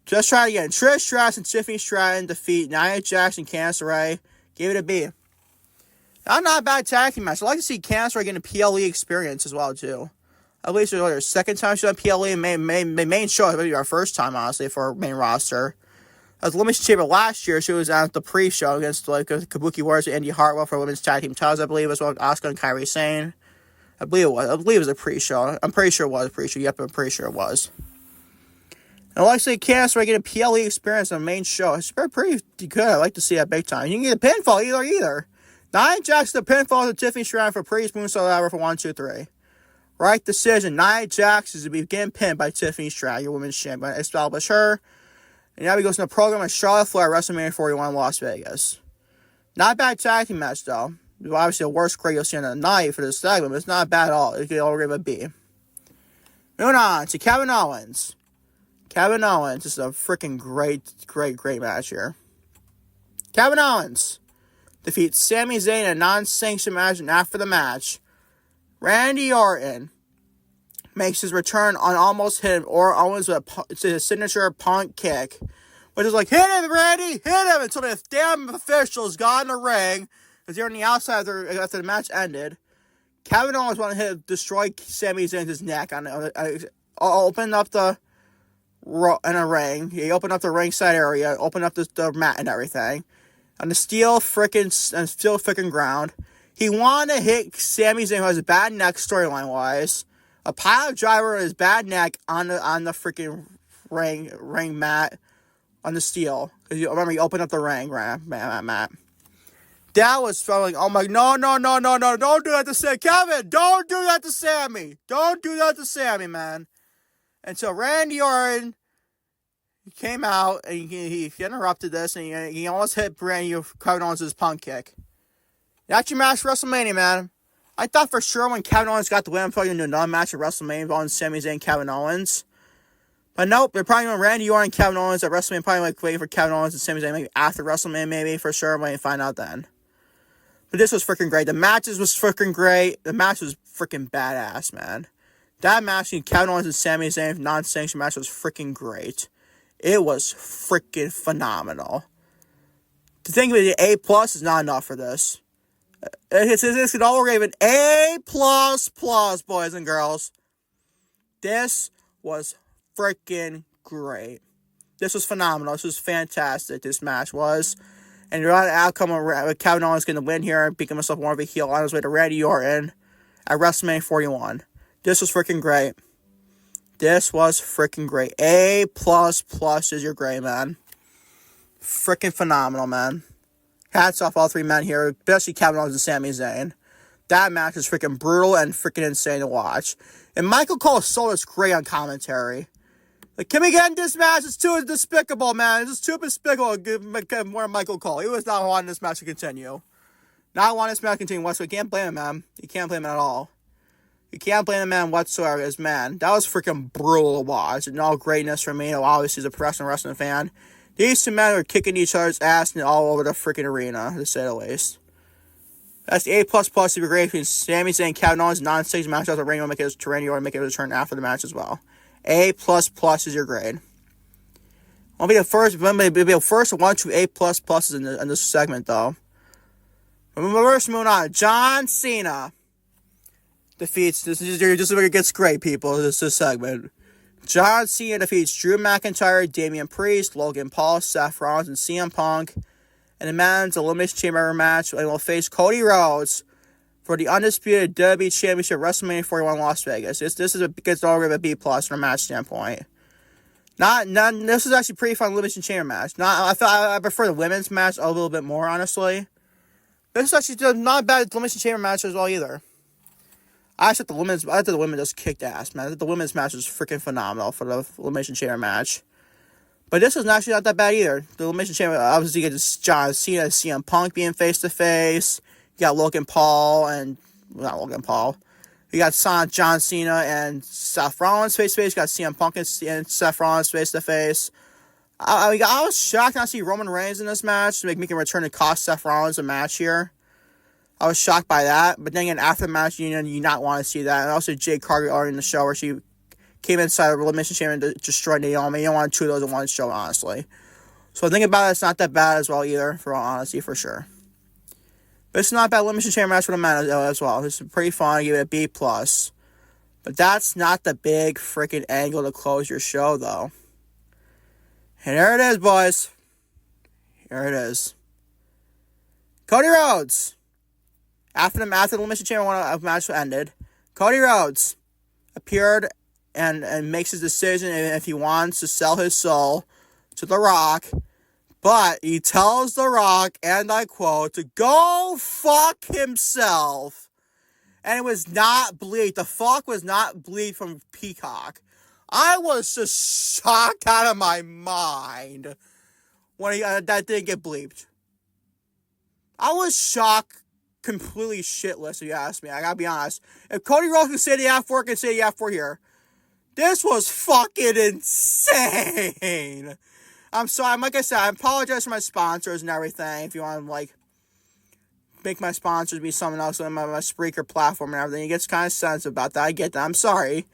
Just try it again. Trish Stratus and Tiffany Stratton defeat Nia Jax and Candice LeRae. Gave it a B. Not a bad tag team match. I'd like to see Candice LeRae getting a PLE experience as well, too. At least it was her second time she's on PLE and main show. It would be our first time, honestly, for our main roster. As the Elimination Chamber last year, she was at the pre-show against Kabuki Warriors and Indy Hartwell for women's tag team titles, I believe, as well as Asuka and Kairi Sane. I believe it was a pre-show. I'm pretty sure it was a pre-show. Yep, I'm pretty sure it was. And like I say, Candice LeRae get a PLE experience on the main show. It's pretty good. I like to see that big time. You can get a pinfall either. Nia Jax the pinfall to Tiffany Stratton for Priest Moonsault Hour for 1, 2, 3. Right decision. Nia Jax is to be getting pinned by Tiffany Stratton, your women's champion. Establish her. And now he goes in the program with Charlotte Flair at WrestleMania 41 in Las Vegas. Not a bad tag team match, though. Obviously, the worst crate you'll see on the night for this segment, but it's not bad at all. You can all give it a B. Moving on to Kevin Owens. Kevin Owens. This is a freaking great match here. Kevin Owens defeats Sami Zayn in a non-sanctioned match, and after the match, Randy Orton makes his return on almost hit him, or Owens with a signature Punk kick, which is like, hit him, Randy, hit him, until the damn officials got in the ring, because they're on the outside after the match ended. Kevin Owens wanted to destroy Sami Zayn's neck, open up the in a ring. He opened up the ringside area, opened up the mat and everything. On the steel freaking ground. He wanted to hit Sami Zayn, who has a bad neck storyline-wise. A pile driver with his bad neck on the freaking ring mat on the steel. Because remember, he opened up the ring mat. That was like, oh my, no, don't do that to Sammy. Kevin, don't do that to Sammy. Don't do that to Sammy, man. And so Randy Orton came out and he interrupted this and he almost hit Kevin Owens' Punk kick. That's your match for WrestleMania, man. I thought for sure when Kevin Owens got the win, I'm probably going to do another match at WrestleMania involving Sami Zayn and Kevin Owens. But nope, they're probably going to Randy Orton and Kevin Owens at WrestleMania. Probably like waiting for Kevin Owens and Sami Zayn maybe after WrestleMania, maybe for sure. I'm waiting to find out then. But this was freaking great. The matches was freaking great. The match was freaking badass, man. That match between Kevin Owens and Sami Zayn, non-sanctioned match, was freaking great. It was freaking phenomenal. To think of it, A+ is not enough for this. This could all give an A++, boys and girls. This was freaking great. This was phenomenal. This was fantastic. This match was. And the outcome of Kevin Owens going to win here and become himself more of a heel on his way to Randy Orton at WrestleMania 41. This was freaking great. This was freaking great. A++ is your grade, man. Freaking phenomenal, man. Hats off all three men here, especially Kevin Owens and Sami Zayn. That match is freaking brutal and freaking insane to watch. And Michael Cole sold us great on commentary. Like, can we get in this match? It's too despicable, man. It's too despicable. Give more Michael Cole. He was not wanting this match to continue. Not wanting this match to continue whatsoever. You can't blame him, man. You can't blame him at all. You can't blame the man whatsoever as man. That was freaking brutal to watch. And all greatness for me, obviously, as a professional wrestling fan. These two men were kicking each other's ass all over the freaking arena, to say the least. That's the A++ to be great between Sami Zayn and Kevin Owens. Non-stage match out the ring will make it his terrain or make it a return after the match as well. A++ is your grade. I'll be the first. Maybe the first one to A++ in this segment though. First, moving on. John Cena defeats. This is where it gets great, people. This segment. John Cena defeats Drew McIntyre, Damian Priest, Logan Paul, Seth Rollins, and CM Punk. And the men's Elimination Chamber match, and will face Cody Rhodes for the undisputed WWE Championship WrestleMania 41 Las Vegas. This gets over with a B+ from a match standpoint. This is actually a pretty fun Elimination Chamber match. I prefer the women's match a little bit more, honestly. This is actually not a bad Elimination Chamber match as well either. I thought the women just kicked ass, man. I thought the women's match was freaking phenomenal for the Elimination Chamber match. But this was actually not that bad either. The Elimination Chamber, obviously, you get John Cena and CM Punk being face-to-face. You got Logan Paul and... Not Logan Paul. You got John Cena and Seth Rollins face-to-face. You got CM Punk and Seth Rollins face-to-face. I was shocked not to see Roman Reigns in this match to make him return to cost Seth Rollins a match here. I was shocked by that. But then again, after the match, you not want to see that. And also, Jade Cargill already in the show where she came inside the Elimination Chamber and destroyed Naomi. You don't want two of those in one show, honestly. So think about it, it's not that bad as well either, for all honesty, for sure. But it's not a bad Elimination Chamber match for the men as well. It's pretty fun. I give it a B+. But that's not the big freaking angle to close your show, though. And there it is, boys. Here it is. Cody Rhodes. After the Elimination Chamber match ended, Cody Rhodes appeared and makes his decision if he wants to sell his soul to The Rock. But he tells The Rock, and I quote, to go fuck himself. And it was not bleed. The fuck was not bleed from Peacock. I was just shocked out of my mind when that didn't get bleeped. I was shocked, completely shitless, if you ask me. I gotta be honest. If Cody Rhodes can say the F4, can say the F4 here. This was fucking insane. I'm sorry. Like I said, I apologize for my sponsors and everything. If you want to, make my sponsors be someone else on my Spreaker platform and everything, it gets kind of sensitive about that. I get that. I'm sorry.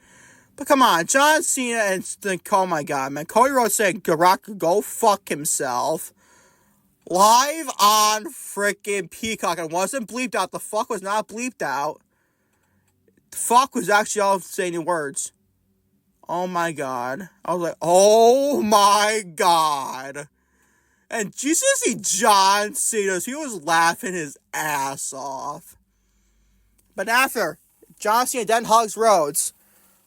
But come on. John Cena and, oh my God, man. Cody Rhodes saying, The Rock could go fuck himself. Live on freaking Peacock. It wasn't bleeped out. The fuck was not bleeped out. The fuck was actually all saying the words. Oh my God. I was like, oh my God. And you see John Cena, he was laughing his ass off. But after, John Cena then hugs Rhodes.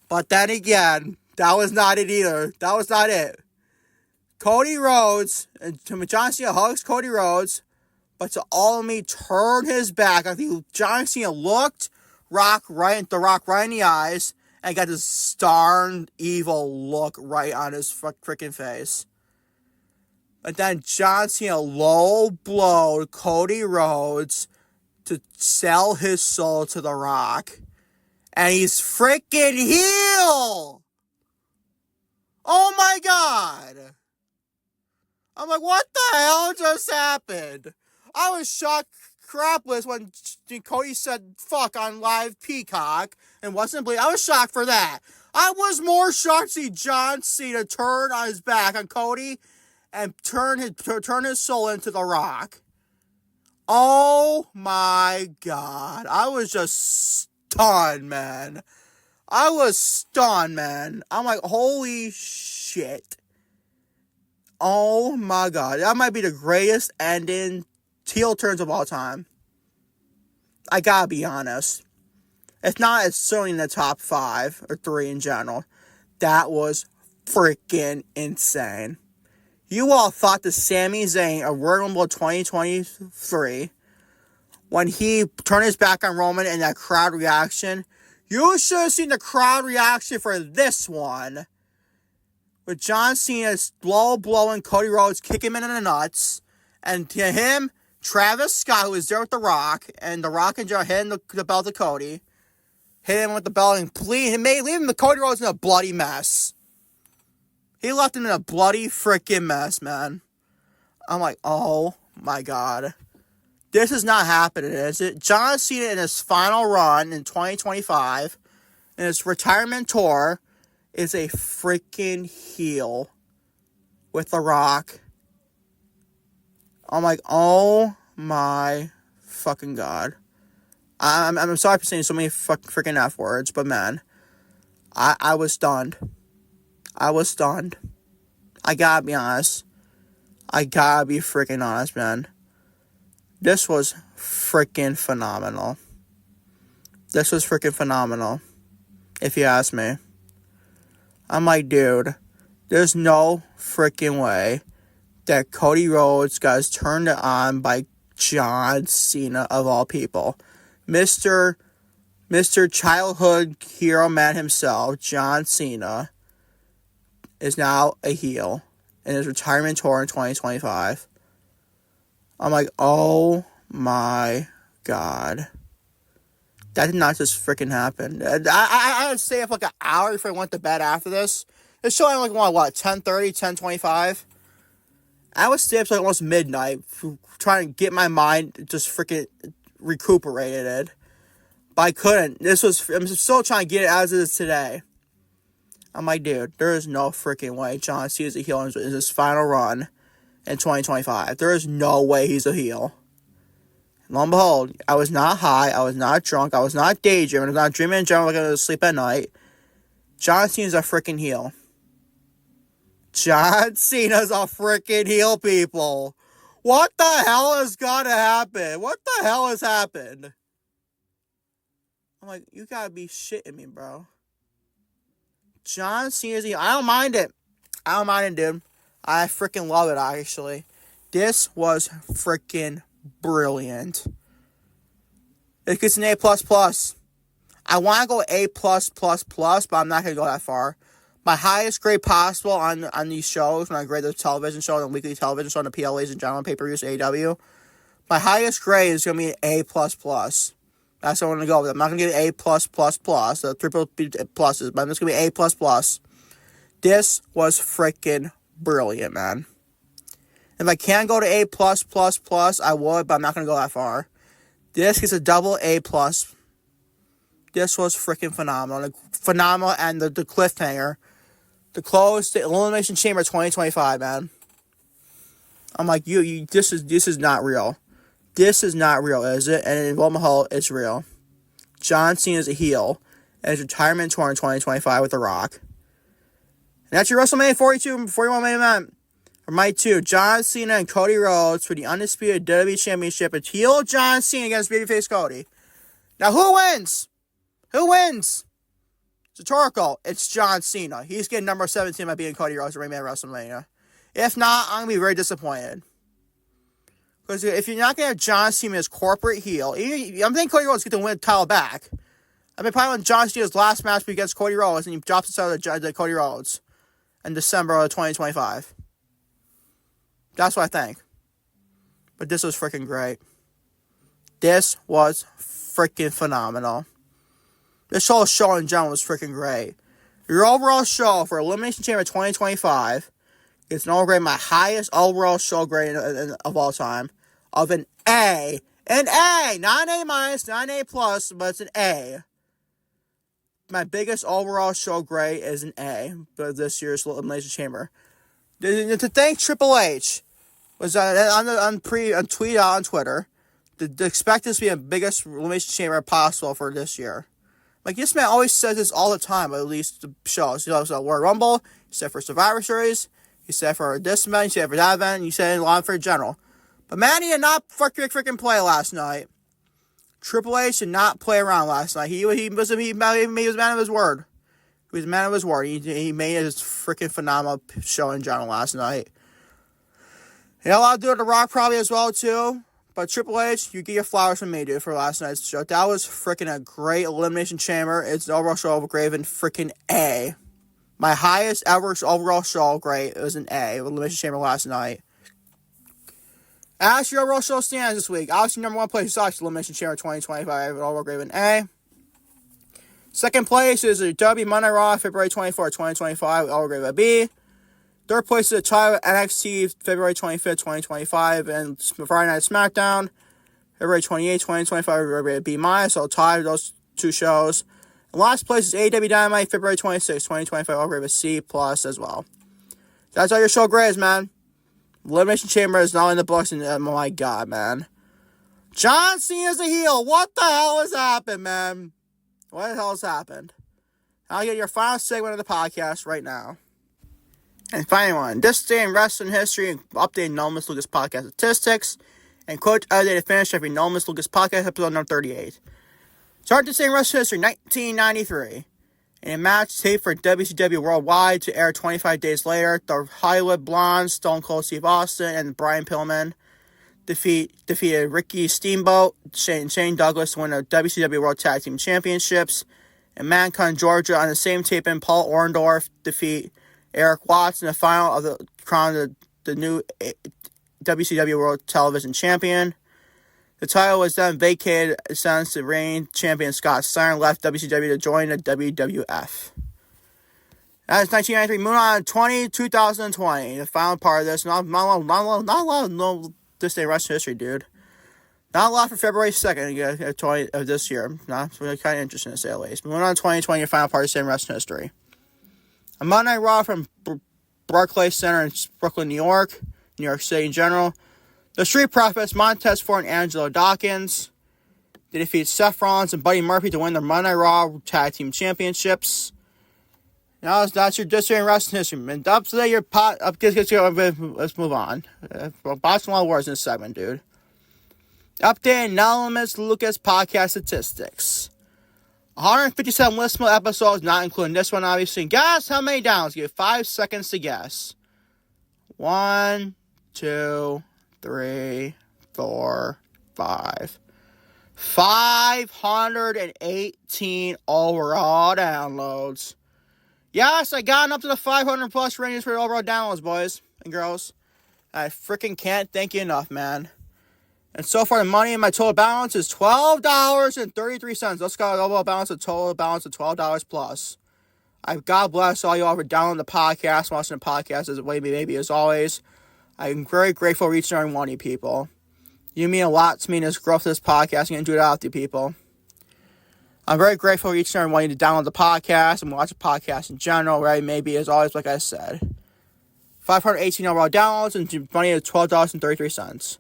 But then again, that was not it either. That was not it. Cody Rhodes, and John Cena hugs Cody Rhodes, but to all of me turn his back. I think John Cena looked The Rock right in the eyes, and got this starn evil look right on his freaking face. But then John Cena low-blowed Cody Rhodes to sell his soul to The Rock. And he's freaking heel! Oh my God! I'm like, what the hell just happened? I was shocked crapless when Cody said fuck on live Peacock and wasn't bleeding. I was shocked for that. I was more shocked to see John Cena turn on his back on Cody and turn his soul into The Rock. Oh my God. I was just stunned, man. I'm like, holy shit. Oh my God. That might be the greatest ending heel turns of all time. I gotta be honest. If not, it's certainly in the top 5 or 3 in general. That was freaking insane. You all thought that Sami Zayn of Royal Rumble 2023, when he turned his back on Roman and that crowd reaction, you should have seen the crowd reaction for this one. With John Cena blowing Cody Rhodes, kicking him in the nuts. And to him, Travis Scott, who was there with The Rock, and The Rock and Joe hitting the belt to Cody. Hit him with the belt and leaving the Cody Rhodes in a bloody mess. He left him in a bloody freaking mess, man. I'm like, oh my God. This is not happening, is it? John Cena in his final run in 2025, in his retirement tour, is a freaking heel with The Rock. I'm like, oh my fucking God. I'm sorry for saying so many freaking F words, but man, I was stunned. I was stunned. I gotta be honest. I gotta be freaking honest, man. This was freaking phenomenal. This was freaking phenomenal, if you ask me. I'm like, dude, there's no freaking way that Cody Rhodes got turned on by John Cena, of all people. Mr. Childhood Hero Man himself, John Cena, is now a heel in his retirement tour in 2025. I'm like, oh my God. That did not just freaking happen. I had to stay up like an hour before I went to bed after this. It's showing like, what, 10:30, 10:25? I was staying up till almost midnight trying to get my mind just freaking recuperated. But I couldn't. I'm still trying to get it as it is today. I'm like, dude, there is no freaking way John Cena's a heel in his final run in 2025. There is no way he's a heel. Lo and behold, I was not high, I was not drunk, I was not daydreaming, I was not dreaming in general like I was sleep at night. John Cena's a freaking heel. John Cena's a freaking heel, people. What the hell is gonna happen? What the hell has happened? I'm like, you gotta be shitting me, bro. John Cena's heel. I don't mind it. I don't mind it, dude. I freaking love it, actually. This was freaking brilliant. It gets an A++. I want to go A+++, but I'm not going to go that far. My highest grade possible on these shows, when I grade the television show, the weekly television show, and the PLAs and general pay-per-views, AEW, my highest grade is going to be an A++. That's what I'm going to go with. I'm not going to get an A+++, the triple pluses, but I'm just going to be A++. This was freaking brilliant, man. If I can go to A+++, I would, but I'm not going to go that far. This gets a double A+. This was freaking phenomenal. Phenomenal, and the cliffhanger. The close, the Elimination Chamber 2025, man. I'm like, this is not real. This is not real, is it? And in Omaha, it's real. John Cena's a heel, and his retirement tour in 2025 with The Rock. And that's your WrestleMania 41 main event. For my two, John Cena and Cody Rhodes for the undisputed WWE Championship. It's heel John Cena against babyface Cody. Now, who wins? Who wins? It's rhetorical. It's John Cena. He's getting number 17 by beating Cody Rhodes at WrestleMania. If not, I'm going to be very disappointed. Because if you're not going to have John Cena as corporate heel, I'm thinking Cody Rhodes gets to win the title back. I mean, probably when John Cena's last match against Cody Rhodes, and he drops the title to Cody Rhodes in December of 2025. That's what I think. But this was freaking great. This was freaking phenomenal. This whole show in general was freaking great. Your overall show for Elimination Chamber 2025 is an overall grade, my highest overall show grade of all time, of an A. An A! Not an A-, not an A+, but it's an A. My biggest overall show grade is an A for this year's Elimination Chamber. To thank Triple H was on tweet out on Twitter to expect this to be the biggest Elimination Chamber possible for this year. Like, this man always says this all the time, at least the shows. He said Royal Rumble, he said for Survivor Series, he said for this event, he said for that event, he said a lot for general. But man, he did not freaking play last night. Triple H did not play around last night. He was a man of his word. He was a man of his word. He made his freaking phenomenal show in general last night. You're allowed to do it to Rock probably as well, too. But Triple H, you get your flowers from me, dude, for last night's show. That was freaking a great Elimination Chamber. It's an overall show graded freaking A. My highest ever overall show grade, it was an A. Elimination Chamber last night. As your overall show stands this week, obviously number one place is Elimination Chamber 2025, overall grade an A. Second place is the WWE Monday Raw, February 24, 2025, overall grade a B. Third place is the title NXT, February 25th, 2025, and Friday Night Smackdown, February 28th, 2025, overall grade a B-, so tied those two shows. And last place is AEW Dynamite, February 26th, 2025, overall grade a C+ as well. That's all your show grades, man. Elimination Chamber is not in the books, and oh my god, man. John Cena's a heel. What the hell has happened, man? What the hell has happened? I'll get your final segment of the podcast right now. And finally, one. This day in wrestling history, updating Nomus Lucas podcast statistics, and quote updated finish every Nomus Lucas podcast episode number 38. Start this day in wrestling history, 1993. In a match taped for WCW Worldwide to air 25 days later, the Hollywood Blondes, Stone Cold Steve Austin, and Brian Pillman defeated Ricky Steamboat, Shane Douglas to win the WCW World Tag Team Championships. In Mankind, Georgia, on the same taping, Paul Orndorff defeat Eric Watts in the final of the crown of the new WCW World Television Champion. The title was then vacated since the reigning champion Scott Steiner left WCW to join the WWF. That is 1993. Moving on to 2020. The final part of this. Not a lot this day wrestling history, dude. Not a lot for February 2nd of this year. Not really kind of interesting to say the least. Moving on to 2020, your final part of this day in wrestling history. A Monday Night Raw from Barclays Center in Brooklyn, New York City in general. The Street Profits, Montez Ford and Angelo Dawkins. They defeat Seth Rollins and Buddy Murphy to win their Monday Night Raw Tag Team Championships. Now that's your This Day in Wrestling History. And up today, your pot. Let's move on. Boxing Law Wars in this segment, dude. Updating Nomus Lucas podcast statistics. 157 listenable episodes, not including this one, obviously. Guess how many downloads? Give 5 seconds to guess. 1, 2, 3, 4, 5. 518 overall downloads. Yes, I got up to the 500 plus ratings for overall downloads, boys and girls. I freaking can't thank you enough, man. And so far, the money in my total balance is $12.33. Let's go overall balance, a total balance of $12 plus. God bless all y'all for downloading the podcast, watching the podcast as maybe as always. I'm very grateful for each and every one of you people. You mean a lot to me in this growth of this podcast. I'm going to do it out with you people. I'm very grateful for each and every one of you to download the podcast and watch the podcast in general, right? Maybe as always, like I said. 518 overall downloads and money of $12.33.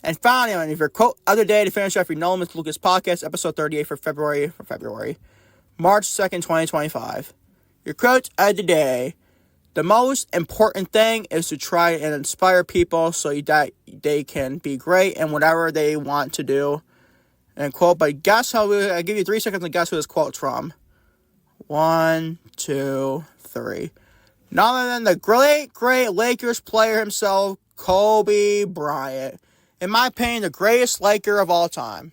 And finally, if your quote other day to finish off your Nomus Lucas podcast, episode 38 for February, March 2nd, 2025. Your quote of the day. The most important thing is to try and inspire people so that they can be great in whatever they want to do. And quote, but guess how I give you 3 seconds to guess who this quote's from. 1, 2, 3. None other than the great Lakers player himself, Kobe Bryant. In my opinion, the greatest Laker of all time.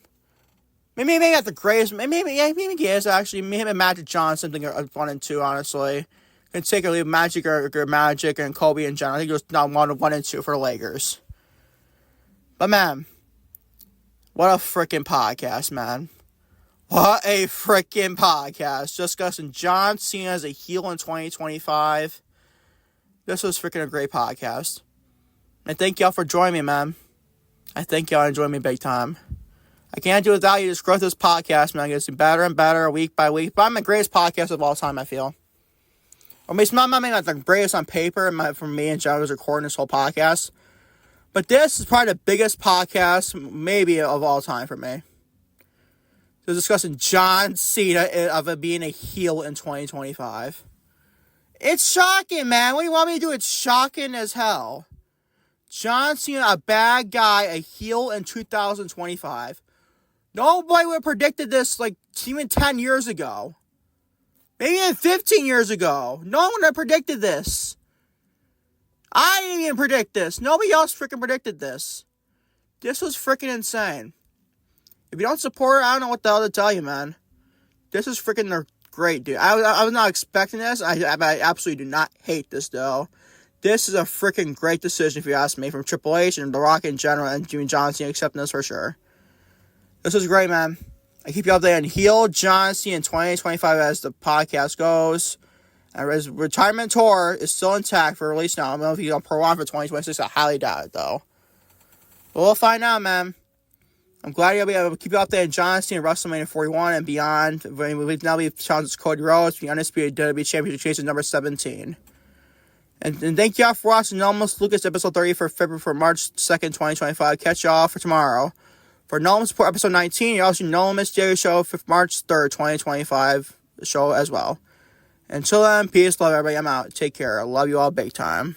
Maybe not the greatest. Maybe he is actually. Maybe him and Magic Johnson, something 1 and 2, honestly. Can take or leave Magic or Magic and Kobe in general. I think it was not 1 and 2 for the Lakers. But man, what a freaking podcast, man. What a freaking podcast. Discussing John Cena as a heel in 2025. This was freaking a great podcast. And thank y'all for joining me, man. I think y'all enjoy me big time. I can't do it without you. Just growth this podcast, man. It's getting better and better week by week. But I'm the greatest podcast of all time, I feel. Or maybe it's not the greatest on paper for me and John was recording this whole podcast. But this is probably the biggest podcast, maybe, of all time for me. So discussing John Cena of it being a heel in 2025. It's shocking, man. What do you want me to do? It's shocking as hell. John Cena, a bad guy, a heel in 2025. Nobody would have predicted this, even 10 years ago. Maybe even 15 years ago. No one would have predicted this. I didn't even predict this. Nobody else freaking predicted this. This was freaking insane. If you don't support it, I don't know what the hell to tell you, man. This is freaking great, dude. I was not expecting this. I absolutely do not hate this, though. This is a freaking great decision, if you ask me, from Triple H and The Rock in general and Jimmy John Cena accepting this for sure. This is great, man. I keep you updated on heel John Cena in 2025 as the podcast goes. And his retirement tour is still intact for release now. I don't know if he's going to prolong for 2026. I highly doubt it, though. But we'll find out, man. I'm glad you'll be able to keep you updated on John Cena, WrestleMania 41 and beyond. We'll now be challenged Cody Rhodes for the undisputed WWE Championship chase at number 17. And thank y'all for watching Nomus Lucas episode 30 for March 2nd, 2025. Catch y'all for tomorrow. For Nomus Support episode 19, you're also Nomus Daily Show for March 3rd, 2025 show as well. Until then, peace, love everybody. I'm out. Take care. I love you all big time.